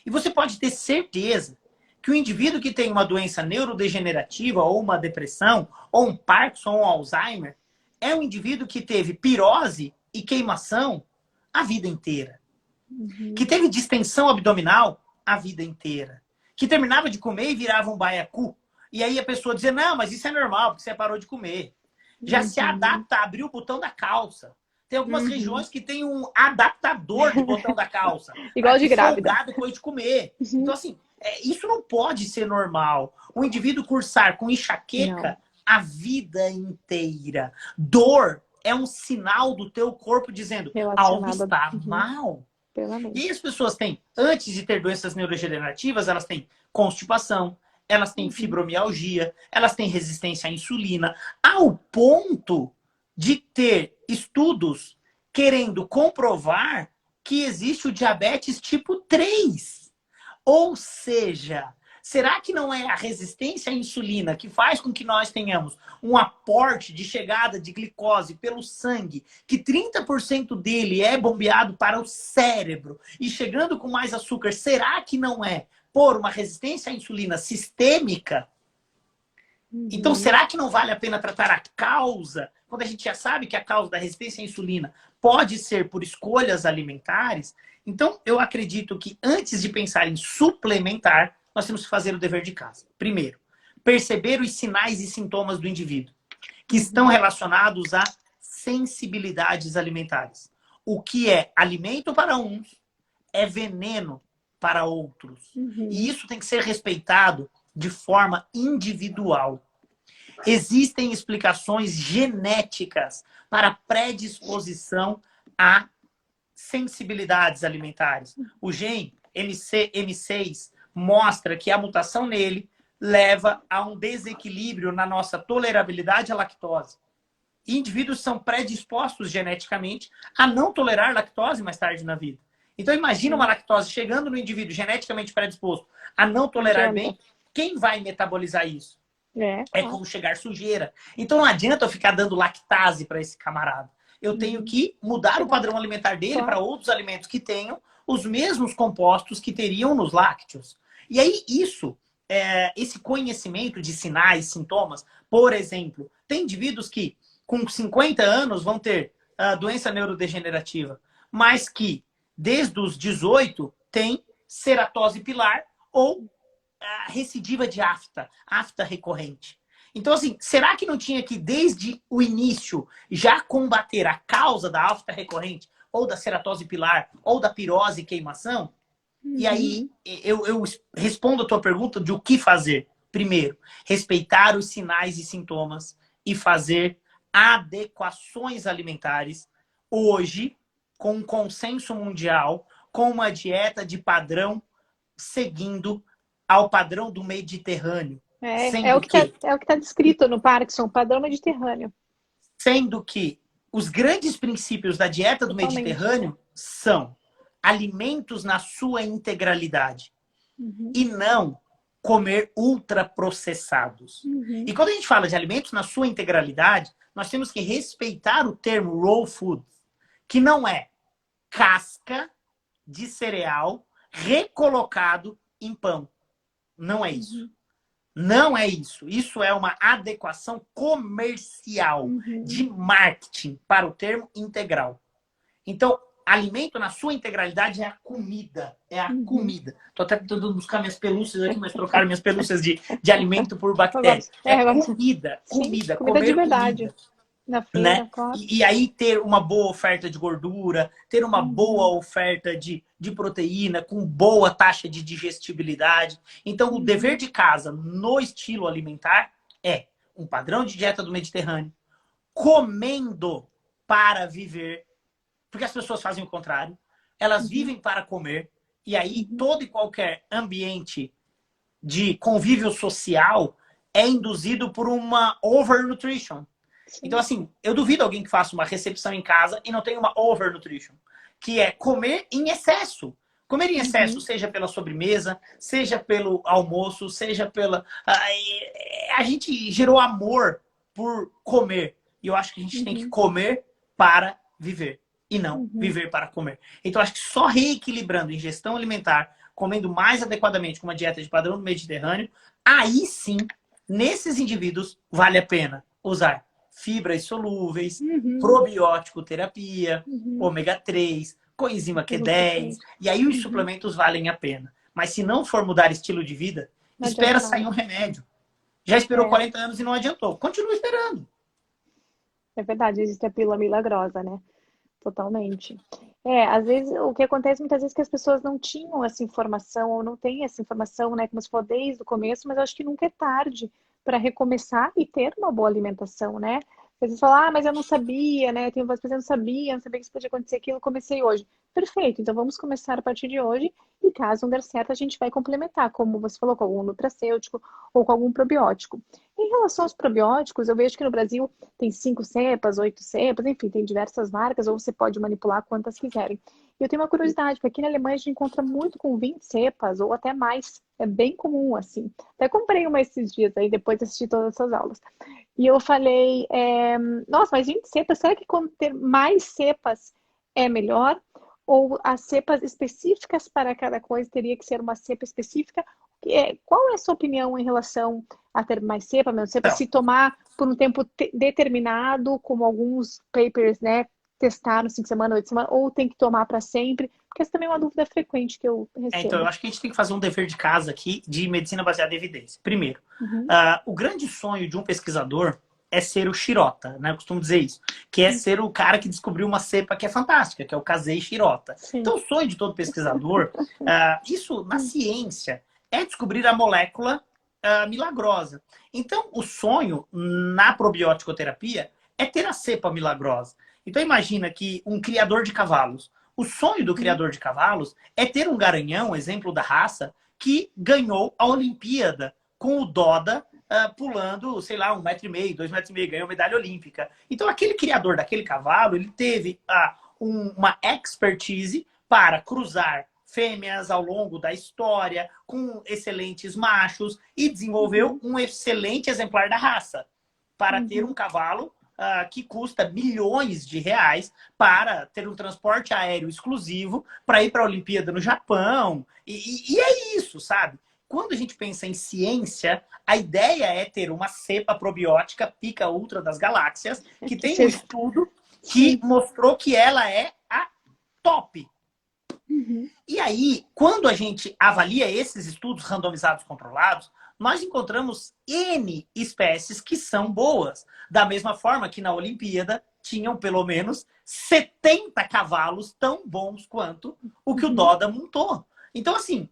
B: E você pode ter certeza que o indivíduo que tem uma doença neurodegenerativa, ou uma depressão, ou um Parkinson, ou um Alzheimer, é um indivíduo que teve pirose e queimação a vida inteira. Que teve distensão abdominal a vida inteira. Que terminava de comer e virava um baiacu. E aí a pessoa dizia, não, mas isso é normal, porque você parou de comer. Já se adapta a abrir o botão da calça. Tem algumas regiões que tem um adaptador de botão da calça.
C: Igual de grávida.
B: Folgado depois de comer. Então, assim, isso não pode ser normal. O indivíduo cursar com enxaqueca a vida inteira. Dor é um sinal do teu corpo dizendo algo está mal. E as pessoas têm, antes de ter doenças neurodegenerativas, elas têm constipação, elas têm fibromialgia, elas têm resistência à insulina, ao ponto de ter estudos querendo comprovar que existe o diabetes tipo 3. Ou seja, Será que não é a resistência à insulina que faz com que nós tenhamos um aporte de chegada de glicose pelo sangue, que 30% dele é bombeado para o cérebro e chegando com mais açúcar? Será que não é por uma resistência à insulina sistêmica? Então, será que não vale a pena tratar a causa, quando a gente já sabe que a causa da resistência à insulina pode ser por escolhas alimentares? Então, eu acredito que antes de pensar em suplementar, nós temos que fazer o dever de casa. Primeiro, perceber os sinais e sintomas do indivíduo, que estão relacionados a sensibilidades alimentares. O que é alimento para uns é veneno para outros. E isso tem que ser respeitado de forma individual. Existem explicações genéticas para predisposição a sensibilidades alimentares. O gene M6 mostra que a mutação nele leva a um desequilíbrio na nossa tolerabilidade à lactose. Indivíduos são predispostos geneticamente a não tolerar lactose mais tarde na vida. Então imagina uma lactose chegando no indivíduo geneticamente predisposto a não tolerar bem. Quem vai metabolizar isso? É como chegar sujeira. Então não adianta eu ficar dando lactase para esse camarada. Eu tenho que mudar o padrão alimentar dele para outros alimentos que tenham os mesmos compostos que teriam nos lácteos. E aí esse conhecimento de sinais, sintomas, por exemplo, tem indivíduos que com 50 anos vão ter doença neurodegenerativa, mas que desde os 18 tem ceratose pilar ou recidiva de afta recorrente. Então, assim, será que não tinha que, desde o início, já combater a causa da afta recorrente, ou da ceratose pilar, ou da pirose e queimação? E aí, eu respondo a tua pergunta de o que fazer. Primeiro, respeitar os sinais e sintomas e fazer adequações alimentares, hoje, com um consenso mundial, com uma dieta de padrão, seguindo ao padrão do Mediterrâneo.
C: É o que está descrito no Parkinson, padrão Mediterrâneo.
B: Sendo que os grandes princípios da dieta do Mediterrâneo são alimentos na sua integralidade e não comer ultraprocessados. E quando a gente fala de alimentos na sua integralidade, nós temos que respeitar o termo raw food, que não é casca de cereal recolocado em pão. Não é isso. Não é isso. Isso é uma adequação comercial de marketing para o termo integral. Então, alimento na sua integralidade é a comida. É a comida. Estou até tentando buscar minhas pelúcias aqui, mas trocaram minhas pelúcias de alimento por bactérias. Comida. Comida. Comer
C: de verdade.
B: Comida.
C: Na feira,
B: Né? E aí ter uma boa oferta de gordura, ter uma boa oferta de proteína, com boa taxa de digestibilidade. Então, o dever de casa no estilo alimentar é um padrão de dieta do Mediterrâneo, comendo para viver, porque as pessoas fazem o contrário. Elas vivem para comer, e aí todo e qualquer ambiente de convívio social é induzido por uma overnutrition. Então, assim, eu duvido alguém que faça uma recepção em casa e não tenha uma overnutrition, que é comer em excesso. Comer em excesso, seja pela sobremesa, seja pelo almoço, seja pela... A gente gerou amor por comer. E eu acho que a gente tem que comer para viver e não viver para comer. Então, eu acho que só reequilibrando a ingestão alimentar, comendo mais adequadamente com uma dieta de padrão do Mediterrâneo, aí sim, nesses indivíduos, vale a pena usar fibras solúveis, probiótico terapia, ômega 3, coenzima Q10, e aí os suplementos valem a pena. Mas se não for mudar estilo de vida, espera sair um remédio. Já esperou 40 anos e não adiantou. Continua esperando.
C: É verdade, existe a pílula milagrosa, né? Totalmente. Às vezes, o que acontece muitas vezes é que as pessoas não tinham essa informação, ou não têm essa informação, né? Como se for desde o começo, mas eu acho que nunca é tarde para recomeçar e ter uma boa alimentação, né? Às vezes fala, mas eu não sabia, né? Tem pessoas que não sabia que isso podia acontecer aquilo, comecei hoje. Perfeito, então vamos começar a partir de hoje e caso não der certo, a gente vai complementar, como você falou, com algum nutracêutico ou com algum probiótico. Em relação aos probióticos, eu vejo que no Brasil tem 5 cepas, 8 cepas, enfim, tem diversas marcas, ou você pode manipular quantas quiserem. E eu tenho uma curiosidade, porque aqui na Alemanha a gente encontra muito com 20 cepas ou até mais. É bem comum, assim. Até comprei uma esses dias aí, depois de assistir todas essas aulas. E eu falei, nossa, mas 20 cepas, será que quando ter mais cepas é melhor? Ou as cepas específicas para cada coisa teria que ser uma cepa específica? Qual é a sua opinião em relação a ter mais cepa, menos cepa?
B: Então,
C: Se tomar por um tempo determinado, como alguns papers, né, testaram 5 semanas, 8 semanas, ou tem que tomar para sempre? Porque essa também é uma dúvida frequente que eu
B: então, eu
C: recebo.
B: acho que a gente tem que fazer um dever de casa aqui de medicina baseada em evidência. Primeiro,
C: Uhum.
B: o grande sonho de um pesquisador é ser o Shirota, né? Eu costumo dizer isso. Que é ser o cara que descobriu uma cepa que é fantástica, que é o Kasei Shirota.
C: Sim.
B: Então, o sonho de todo pesquisador, isso na ciência, é descobrir a molécula milagrosa. Então, o sonho na probiótico-terapia é ter a cepa milagrosa. Então, imagina que um criador de cavalos, o sonho do criador de cavalos é ter um garanhão, exemplo da raça, que ganhou a Olimpíada com o Doda pulando, sei lá, 1,5 m, 2,5 m, ganhou medalha olímpica. Então, aquele criador daquele cavalo, ele teve uma expertise para cruzar fêmeas ao longo da história, com excelentes machos, e desenvolveu um excelente exemplar da raça, para ter um cavalo que custa milhões de reais para ter um transporte aéreo exclusivo para ir para a Olimpíada no Japão. E é isso, sabe? Quando a gente pensa em ciência, a ideia é ter uma cepa probiótica pica ultra das galáxias, que tem um estudo que mostrou que ela é a top. E aí, quando a gente avalia esses estudos randomizados controlados, nós encontramos N espécies que são boas. Da mesma forma que na Olimpíada tinham pelo menos 70 cavalos tão bons quanto o que o Doda montou. Então, assim,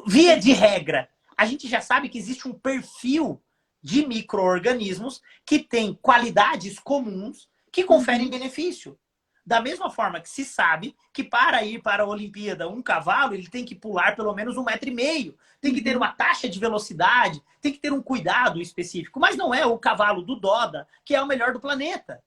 B: via de regra, a gente já sabe que existe um perfil de micro-organismos que tem qualidades comuns que conferem benefício. Da mesma forma que se sabe que para ir para a Olimpíada um cavalo, ele tem que pular pelo menos 1,5 m, tem que ter uma taxa de velocidade, tem que ter um cuidado específico. Mas não é o cavalo do Doda que é o melhor do planeta.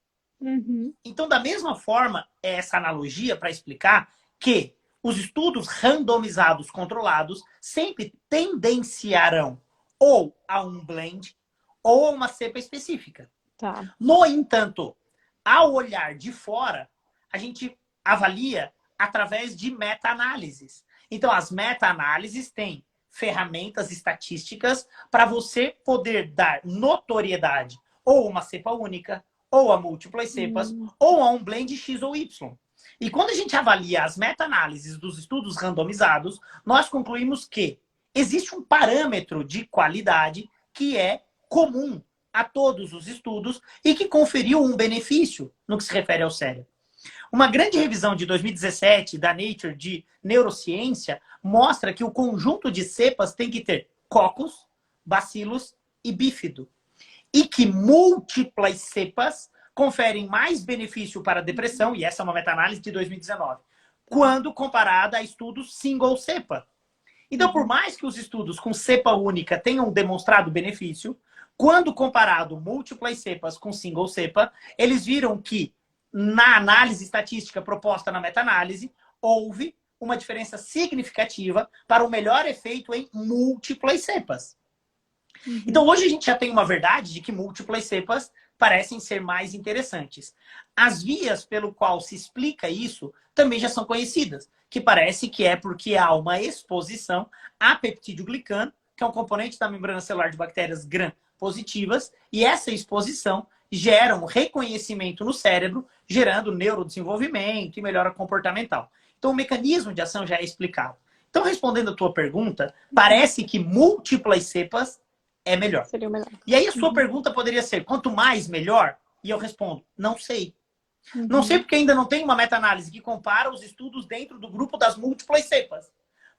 B: Então, da mesma forma, é essa analogia para explicar que os estudos randomizados controlados sempre tendenciarão ou a um blend ou a uma cepa específica.
C: Tá.
B: No entanto, ao olhar de fora, a gente avalia através de meta-análises. Então, as meta-análises têm ferramentas estatísticas para você poder dar notoriedade ou uma cepa única, ou a múltiplas cepas, ou a um blend X ou Y. E quando a gente avalia as meta-análises dos estudos randomizados, nós concluímos que existe um parâmetro de qualidade que é comum a todos os estudos e que conferiu um benefício no que se refere ao cérebro. Uma grande revisão de 2017 da Nature de Neurociência mostra que o conjunto de cepas tem que ter cocos, bacilos e bífido. E que múltiplas cepas conferem mais benefício para a depressão, e essa é uma meta-análise de 2019, quando comparada a estudos single cepa. Então, por mais que os estudos com cepa única tenham demonstrado benefício, quando comparado múltiplas cepas com single cepa, eles viram que na análise estatística proposta na meta-análise, houve uma diferença significativa para o melhor efeito em múltiplas cepas. Então, hoje a gente já tem uma verdade de que múltiplas cepas parecem ser mais interessantes. As vias pelo qual se explica isso também já são conhecidas, que parece que é porque há uma exposição a peptídeo glicano, que é um componente da membrana celular de bactérias gram-positivas, e essa exposição gera um reconhecimento no cérebro, gerando neurodesenvolvimento e melhora comportamental. Então, o mecanismo de ação já é explicado. Então, respondendo a tua pergunta, parece que múltiplas cepas é melhor.
C: Seria o melhor.
B: E aí a sua pergunta poderia ser, quanto mais, melhor? E eu respondo, não sei. Não sei porque ainda não tem uma meta-análise que compara os estudos dentro do grupo das múltiplas cepas.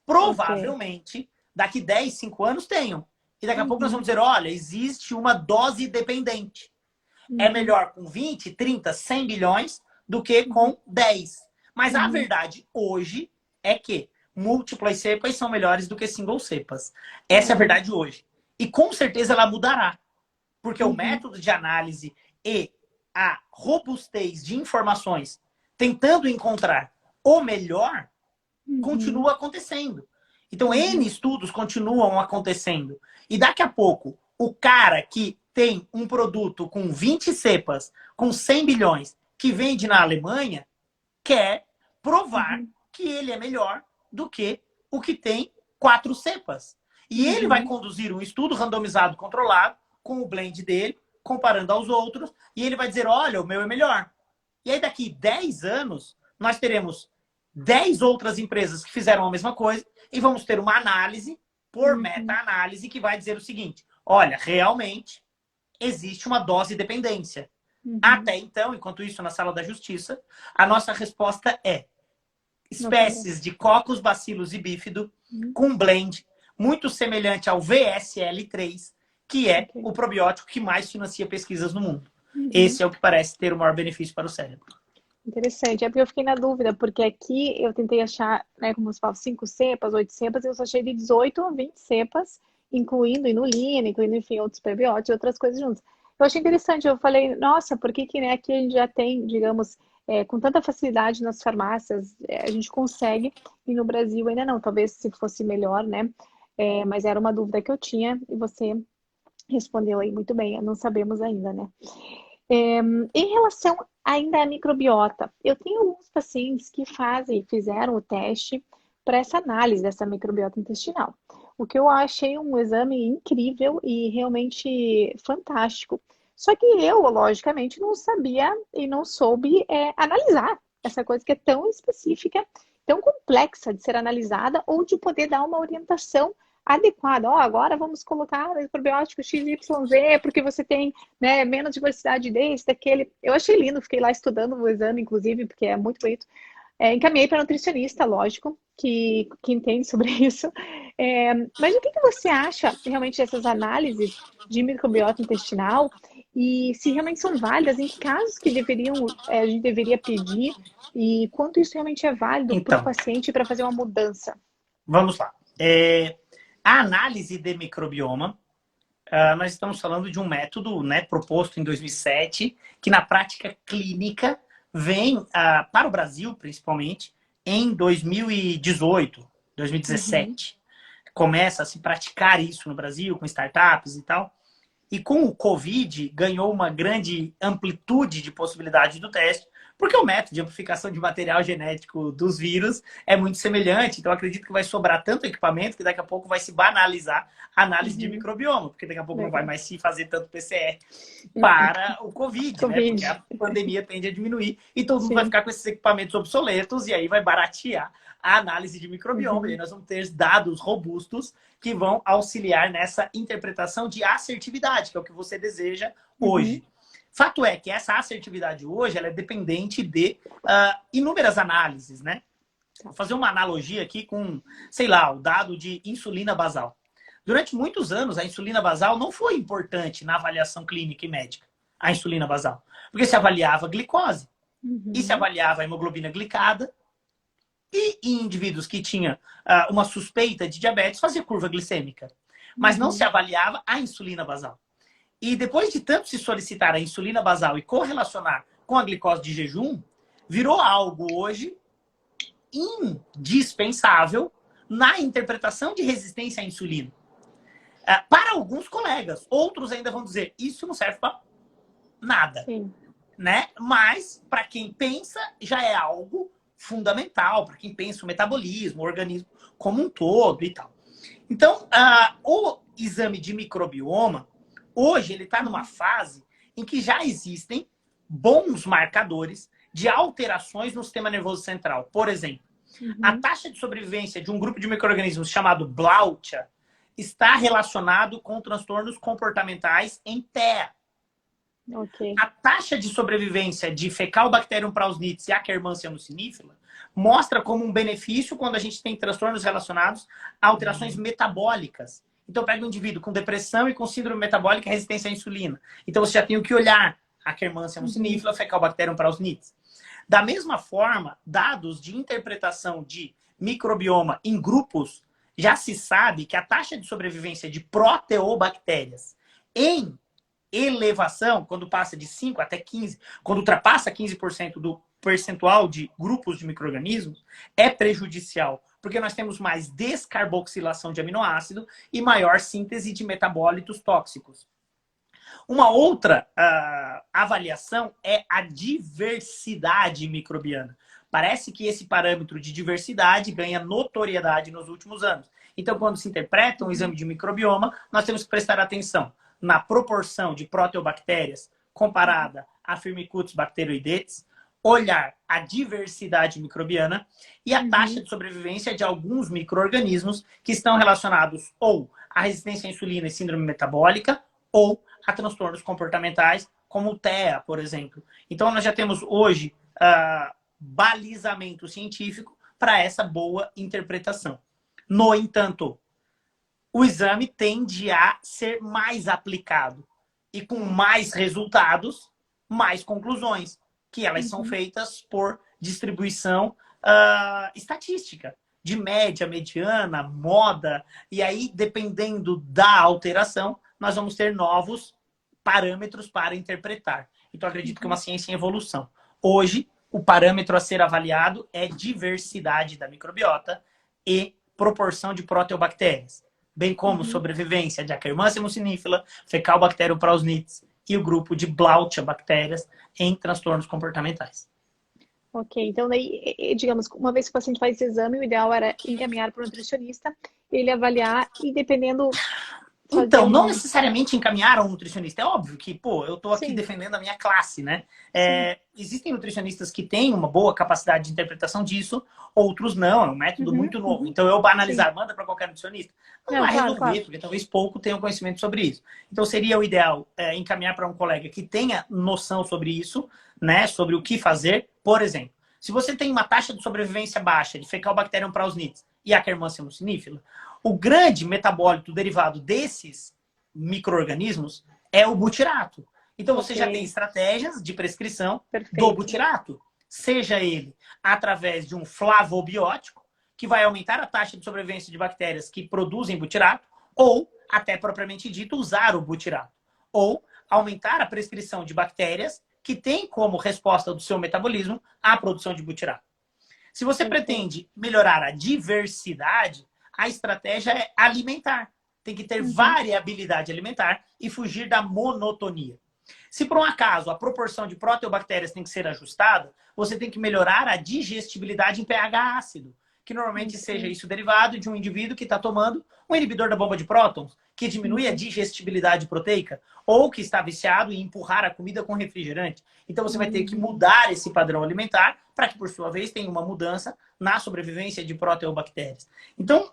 B: Provavelmente, daqui 10, 5 anos tenham. E daqui a pouco nós vamos dizer, olha, existe uma dose dependente. É melhor com 20, 30, 100 bilhões do que com 10. Mas a verdade hoje é que múltiplas cepas são melhores do que single cepas. Essa é a verdade hoje. E com certeza ela mudará. Porque o método de análise e a robustez de informações tentando encontrar o melhor
C: Uhum.
B: continua acontecendo. Então, N estudos continuam acontecendo. E daqui a pouco, o cara que tem um produto com 20 cepas, com 100 bilhões, que vende na Alemanha, quer provar que ele é melhor do que o que tem 4 cepas. E ele vai conduzir um estudo randomizado controlado com o blend dele, comparando aos outros, e ele vai dizer, olha, o meu é melhor. E aí daqui 10 anos, nós teremos 10 outras empresas que fizeram a mesma coisa e vamos ter uma análise por meta-análise que vai dizer o seguinte, olha, realmente existe uma dose dependência. Até então, enquanto isso na sala da justiça, a nossa resposta é espécies de Coccus, Bacillus e Bífido com blend muito semelhante ao VSL3, que é o probiótico que mais financia pesquisas no mundo. Esse é o que parece ter o maior benefício para o cérebro.
C: Interessante. É porque eu fiquei na dúvida, porque aqui eu tentei achar, né, como se fala, 5 cepas, 8 cepas, e eu só achei de 18 a 20 cepas, incluindo inulina, incluindo, enfim, outros prebióticos, outras coisas juntas. Eu achei interessante, eu falei, nossa, por que né, aqui a gente já tem, digamos, com tanta facilidade nas farmácias, a gente consegue, e no Brasil ainda não, talvez se fosse melhor, né? Mas era uma dúvida que eu tinha, e você respondeu aí muito bem, não sabemos ainda, né? Em relação ainda à microbiota, eu tenho alguns pacientes que fizeram o teste para essa análise dessa microbiota intestinal. O que eu achei um exame incrível e realmente fantástico. Só que eu, logicamente, não sabia e não soube analisar essa coisa que é tão específica, tão complexa de ser analisada ou de poder dar uma orientação adequada. Agora vamos colocar o probiótico XYZ, porque você tem, né, menos diversidade desse, daquele. Eu achei lindo, fiquei lá estudando o exame, inclusive, porque é muito bonito. Encaminhei para nutricionista, lógico, que entende sobre isso. Mas o que você acha realmente dessas análises de microbiota intestinal e se realmente são válidas, em que casos que a gente deveria pedir e quanto isso realmente é válido para o
B: Então,
C: paciente para fazer uma mudança?
B: vamos lá. A análise de microbioma, nós estamos falando de um método, né, proposto em 2007, que na prática clínica vem para o Brasil, principalmente, em 2018, 2017. Começa a se praticar isso no Brasil, com startups e tal. E com o Covid, ganhou uma grande amplitude de possibilidade do teste, porque o método de amplificação de material genético dos vírus é muito semelhante. Então, acredito que vai sobrar tanto equipamento que daqui a pouco vai se banalizar a análise de microbioma, porque daqui a pouco não vai mais se fazer tanto PCR para o Covid, né? Porque a pandemia tende a diminuir e todo mundo vai ficar com esses equipamentos obsoletos e aí vai baratear a análise de microbioma. E aí nós vamos ter dados robustos que vão auxiliar nessa interpretação de assertividade, que é o que você deseja hoje. Fato é que essa assertividade hoje ela é dependente de inúmeras análises, né? Vou fazer uma analogia aqui com, sei lá, o dado de insulina basal. Durante muitos anos, a insulina basal não foi importante na avaliação clínica e médica, a insulina basal. Porque se avaliava a glicose e se avaliava a hemoglobina glicada e em indivíduos que tinham uma suspeita de diabetes, fazia curva glicêmica. Mas não se avaliava a insulina basal. E depois de tanto se solicitar a insulina basal e correlacionar com a glicose de jejum, virou algo hoje indispensável na interpretação de resistência à insulina. Para alguns colegas, outros ainda vão dizer, isso não serve para nada. Né? Mas, para quem pensa, já é algo fundamental, para quem pensa o metabolismo, o organismo como um todo e tal. Então, o exame de microbioma, hoje ele está numa fase em que já existem bons marcadores de alterações no sistema nervoso central. Por exemplo, a taxa de sobrevivência de um grupo de micro-organismos chamado Blautia está relacionado com transtornos comportamentais em TEA. A taxa de sobrevivência de Fecalbacterium prausnitis e Akkermansia nucinifila mostra como um benefício quando a gente tem transtornos relacionados a alterações metabólicas. Então, pega um indivíduo com depressão e com síndrome metabólica e resistência à insulina. Então, você já tem o que olhar. Akkermansia nucinifila, Fecalbacterium prausnitis. Da mesma forma, dados de interpretação de microbioma em grupos, já se sabe que a taxa de sobrevivência de proteobactérias em elevação, quando passa de 5 até 15, quando ultrapassa 15% do percentual de grupos de micro-organismos é prejudicial, porque nós temos mais descarboxilação de aminoácido e maior síntese de metabólitos tóxicos. Uma outra avaliação é a diversidade microbiana. Parece que esse parâmetro de diversidade ganha notoriedade nos últimos anos. Então, quando se interpreta um exame de microbioma, nós temos que prestar atenção na proporção de proteobactérias comparada a Firmicutes bacteroidetes, olhar a diversidade microbiana e a taxa de sobrevivência de alguns micro-organismos que estão relacionados ou à resistência à insulina e síndrome metabólica ou a transtornos comportamentais, como o TEA, por exemplo. Então, nós já temos hoje balizamento científico para essa boa interpretação. No entanto, o exame tende a ser mais aplicado e com mais resultados, mais conclusões, que elas são feitas por distribuição estatística, de média, mediana, moda, e aí, dependendo da alteração, nós vamos ter novos parâmetros para interpretar. Então, acredito que é uma ciência em evolução. Hoje, o parâmetro a ser avaliado é diversidade da microbiota e proporção de proteobactérias, bem como sobrevivência de Akkermansia mucinífila, Fecalbacterium prausnitis e o grupo de Blautia-bactérias em transtornos comportamentais.
C: Ok, então daí, digamos, uma vez que o paciente faz esse exame, o ideal era encaminhar para o nutricionista, ele avaliar e dependendo...
B: Então, não necessariamente encaminhar a um nutricionista. É óbvio que, pô, eu tô aqui defendendo a minha classe, né? Existem nutricionistas que têm uma boa capacidade de interpretação disso, outros não. É um método muito novo. Então, eu banalizar, manda para qualquer nutricionista, não vai resolver, porque talvez pouco tenham conhecimento sobre isso. Então, seria o ideal encaminhar para um colega que tenha noção sobre isso, né? Sobre o que fazer. Por exemplo, se você tem uma taxa de sobrevivência baixa de Fecalbacterium prausnitis e Akkermansia mucinífila, o grande metabólito derivado desses micro-organismos é o butirato. Então, você já tem estratégias de prescrição do butirato. Seja ele através de um flavobiótico, que vai aumentar a taxa de sobrevivência de bactérias que produzem butirato, ou, até propriamente dito, usar o butirato. Ou aumentar a prescrição de bactérias que têm como resposta do seu metabolismo a produção de butirato. Se você pretende melhorar a diversidade, a estratégia é alimentar. Tem que ter variabilidade alimentar e fugir da monotonia. Se por um acaso a proporção de proteobactérias tem que ser ajustada, você tem que melhorar a digestibilidade em pH ácido, que normalmente seja isso derivado de um indivíduo que está tomando um inibidor da bomba de prótons, que diminui a digestibilidade proteica, ou que está viciado em empurrar a comida com refrigerante. Então você vai ter que mudar esse padrão alimentar para que, por sua vez, tenha uma mudança na sobrevivência de proteobactérias. Então,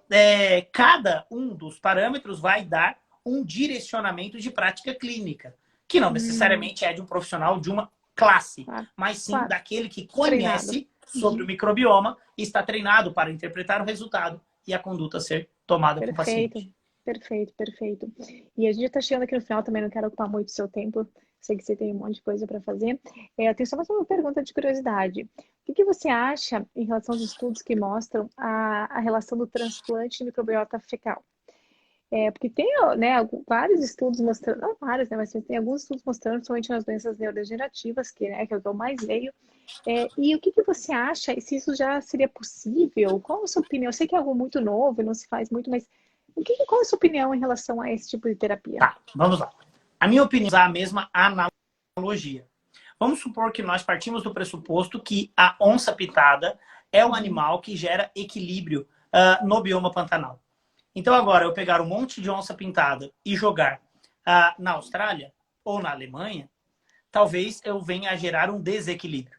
B: cada um dos parâmetros vai dar um direcionamento de prática clínica, que não necessariamente é de um profissional de uma classe, mas sim daquele que conhece sobre o microbioma e está treinado para interpretar o resultado e a conduta ser tomada com o paciente.
C: Perfeito, perfeito. E a gente está chegando aqui no final também, não quero ocupar muito o seu tempo. Sei que você tem um monte de coisa para fazer. Eu tenho só mais uma pergunta de curiosidade. O que você acha em relação aos estudos que mostram a relação do transplante de microbiota fecal? Porque tem, né, vários estudos mostrando, não vários, né, mas tem alguns estudos mostrando, principalmente nas doenças neurodegenerativas, que é o que eu mais leio. E o que você acha, se isso já seria possível? Qual a sua opinião? Eu sei que é algo muito novo e não se faz muito, mas qual é a sua opinião em relação a esse tipo de terapia?
B: Tá, vamos lá. A minha opinião é a mesma analogia. Vamos supor que nós partimos do pressuposto que a onça-pitada é um animal que gera equilíbrio no bioma pantanal. Então agora, eu pegar um monte de onça-pintada e jogar na Austrália ou na Alemanha, talvez eu venha a gerar um desequilíbrio.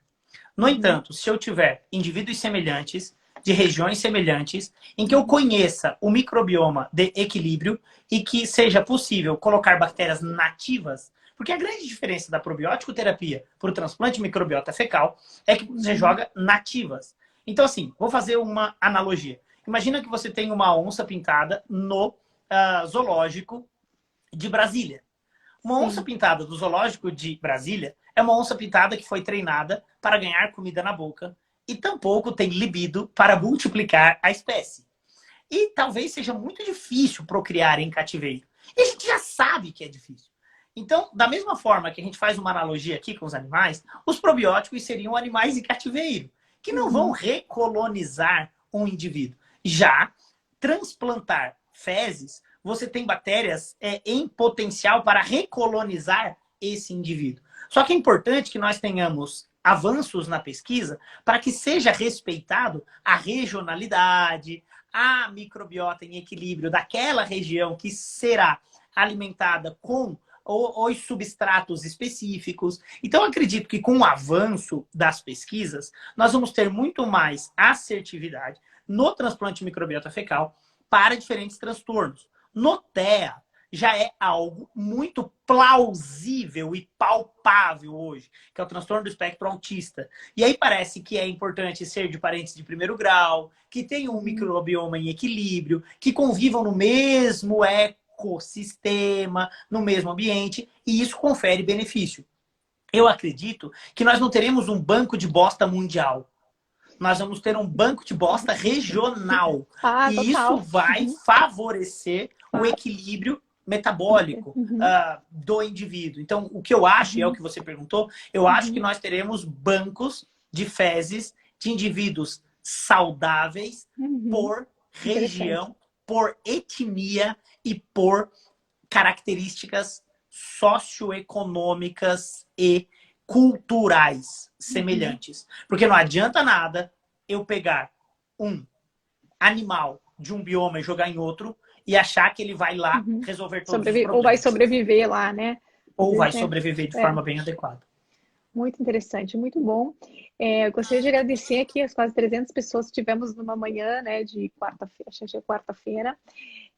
B: No entanto, se eu tiver indivíduos semelhantes, de regiões semelhantes, em que eu conheça o microbioma de equilíbrio e que seja possível colocar bactérias nativas, porque a grande diferença da probiótico terapia para o transplante de microbiota fecal é que você joga nativas. Então, assim, vou fazer uma analogia. Imagina que você tem uma onça pintada no zoológico de Brasília. Uma onça pintada do zoológico de Brasília é uma onça pintada que foi treinada para ganhar comida na boca e tampouco tem libido para multiplicar a espécie. E talvez seja muito difícil procriar em cativeiro. E a gente já sabe que é difícil. Então, da mesma forma que a gente faz uma analogia aqui com os animais, os probióticos seriam animais em cativeiro, que não vão recolonizar um indivíduo. Já transplantar fezes, você tem bactérias em potencial para recolonizar esse indivíduo. Só que é importante que nós tenhamos avanços na pesquisa para que seja respeitado a regionalidade, a microbiota em equilíbrio daquela região que será alimentada com os substratos específicos. Então, acredito que com o avanço das pesquisas, nós vamos ter muito mais assertividade no transplante de microbiota fecal para diferentes transtornos. No TEA, já é algo muito plausível e palpável hoje, que é o transtorno do espectro autista. E aí parece que é importante ser de parentes de primeiro grau, que tenham um microbioma em equilíbrio, que convivam no mesmo ecossistema, no mesmo ambiente, e isso confere benefício. Eu acredito que nós não teremos um banco de bosta mundial. Nós vamos ter um banco de bosta regional. E
C: total.
B: isso vai favorecer o equilíbrio metabólico do indivíduo. Então, o que eu acho, e é o que você perguntou, eu acho que nós teremos bancos de fezes de indivíduos saudáveis por região, por etnia e por características socioeconômicas e culturais semelhantes. Porque não adianta nada eu pegar um animal de um bioma e jogar em outro e achar que ele vai lá resolver todos os problemas.
C: Ou vai sobreviver lá, né?
B: Ou vai sobreviver de forma bem adequada.
C: Muito interessante, muito bom. Eu gostaria de agradecer aqui as quase 300 pessoas que tivemos numa manhã, né, de quarta-feira, acho que é quarta-feira.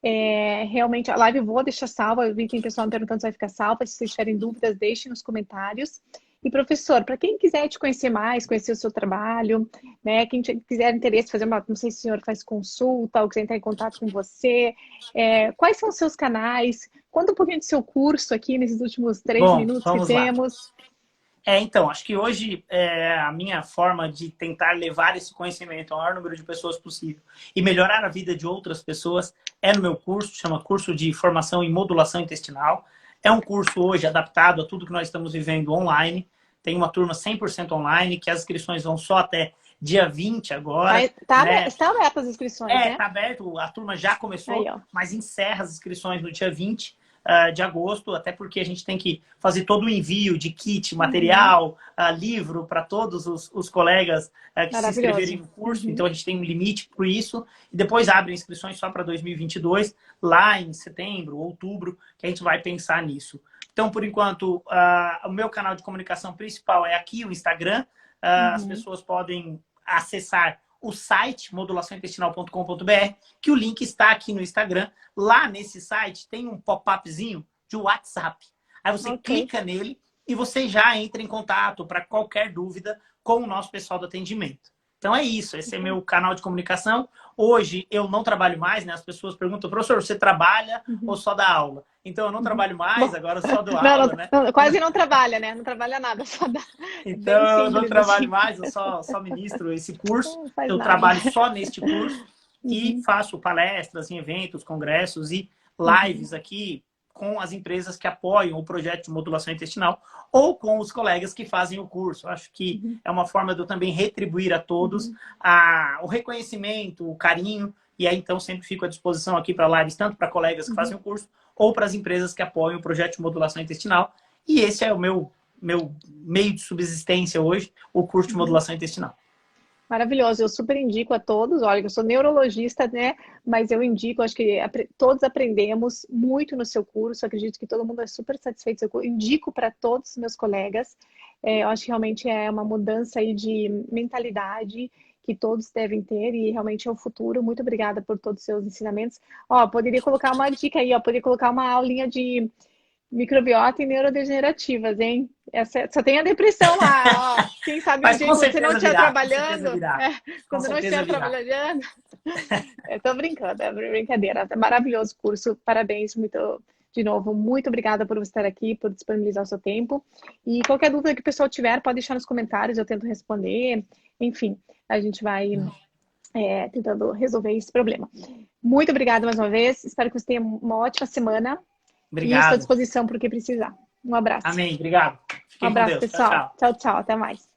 C: Realmente a live eu vou deixar salva, eu vi que tem pessoal me perguntando se vai ficar salva, se vocês tiverem dúvidas, deixem nos comentários. E professor, para quem quiser te conhecer mais, conhecer o seu trabalho, né, quem quiser interesse, fazer uma, não sei se o senhor faz consulta ou quiser entrar em contato com você, quais são os seus canais? Conta um pouquinho do seu curso aqui nesses últimos 3 minutos que temos.
B: Então, acho que hoje a minha forma de tentar levar esse conhecimento ao maior número de pessoas possível e melhorar a vida de outras pessoas é no meu curso, chama Curso de Formação em Modulação Intestinal. É um curso hoje adaptado a tudo que nós estamos vivendo online. Tem uma turma 100% online, que as inscrições vão só até dia 20 agora.
C: Está aberto as inscrições, né?
B: Está aberto, a turma já começou,
C: Aí,
B: mas encerra as inscrições no dia 20 de agosto, até porque a gente tem que fazer todo o envio de kit, material, livro para todos os colegas que se inscreverem no curso. Então, a gente tem um limite por isso. E depois abre inscrições só para 2022, lá em setembro, outubro, que a gente vai pensar nisso. Então, por enquanto, o meu canal de comunicação principal é aqui, o Instagram. As pessoas podem acessar o site modulaçãointestinal.com.br, que o link está aqui no Instagram. Lá nesse site tem um pop-upzinho de WhatsApp. Aí você clica nele e você já entra em contato para qualquer dúvida com o nosso pessoal do atendimento. Então é isso, esse é meu canal de comunicação. Hoje eu não trabalho mais, né? As pessoas perguntam, professor, você trabalha ou só dá aula? Então eu não trabalho mais, agora eu só dou aula, né?
C: Quase não trabalha, né? Não trabalha nada, só dá.
B: Então eu não trabalho mais, eu só ministro esse curso. Eu trabalho só neste curso e faço palestras em eventos, congressos e lives aqui com as empresas que apoiam o projeto de modulação intestinal ou com os colegas que fazem o curso. Acho que é uma forma de eu também retribuir a todos o reconhecimento, o carinho, e aí então sempre fico à disposição aqui para lives, tanto para colegas que fazem o curso ou para as empresas que apoiam o projeto de modulação intestinal. E esse é o meu meio de subsistência hoje, o curso de modulação intestinal.
C: Maravilhoso, eu super indico a todos. Olha, eu sou neurologista, né? Mas eu indico, acho que todos aprendemos muito no seu curso. Acredito que todo mundo é super satisfeito do seu curso. Indico para todos os meus colegas. Eu acho que realmente é uma mudança aí de mentalidade que todos devem ter e realmente é o futuro. Muito obrigada por todos os seus ensinamentos. Poderia colocar uma dica aí, poderia colocar uma aulinha de microbiota e neurodegenerativas, hein? Só tem a depressão lá, quem sabe
B: mas
C: quando você não estiver trabalhando. Quando não estiver trabalhando. Eu tô brincando, é brincadeira. É maravilhoso o curso, parabéns, de novo, muito obrigada por você estar aqui, por disponibilizar o seu tempo. E qualquer dúvida que o pessoal tiver, pode deixar nos comentários, eu tento responder. Enfim, a gente vai tentando resolver esse problema. Muito obrigada mais uma vez, espero que você tenha uma ótima semana.
B: Obrigado.
C: E estou à disposição para o que precisar. Um abraço.
B: Amém. Obrigado.
C: Um
B: Fiquem com
C: abraço,
B: Deus. Tchau,
C: pessoal.
B: tchau.
C: Tchau, tchau. Até mais.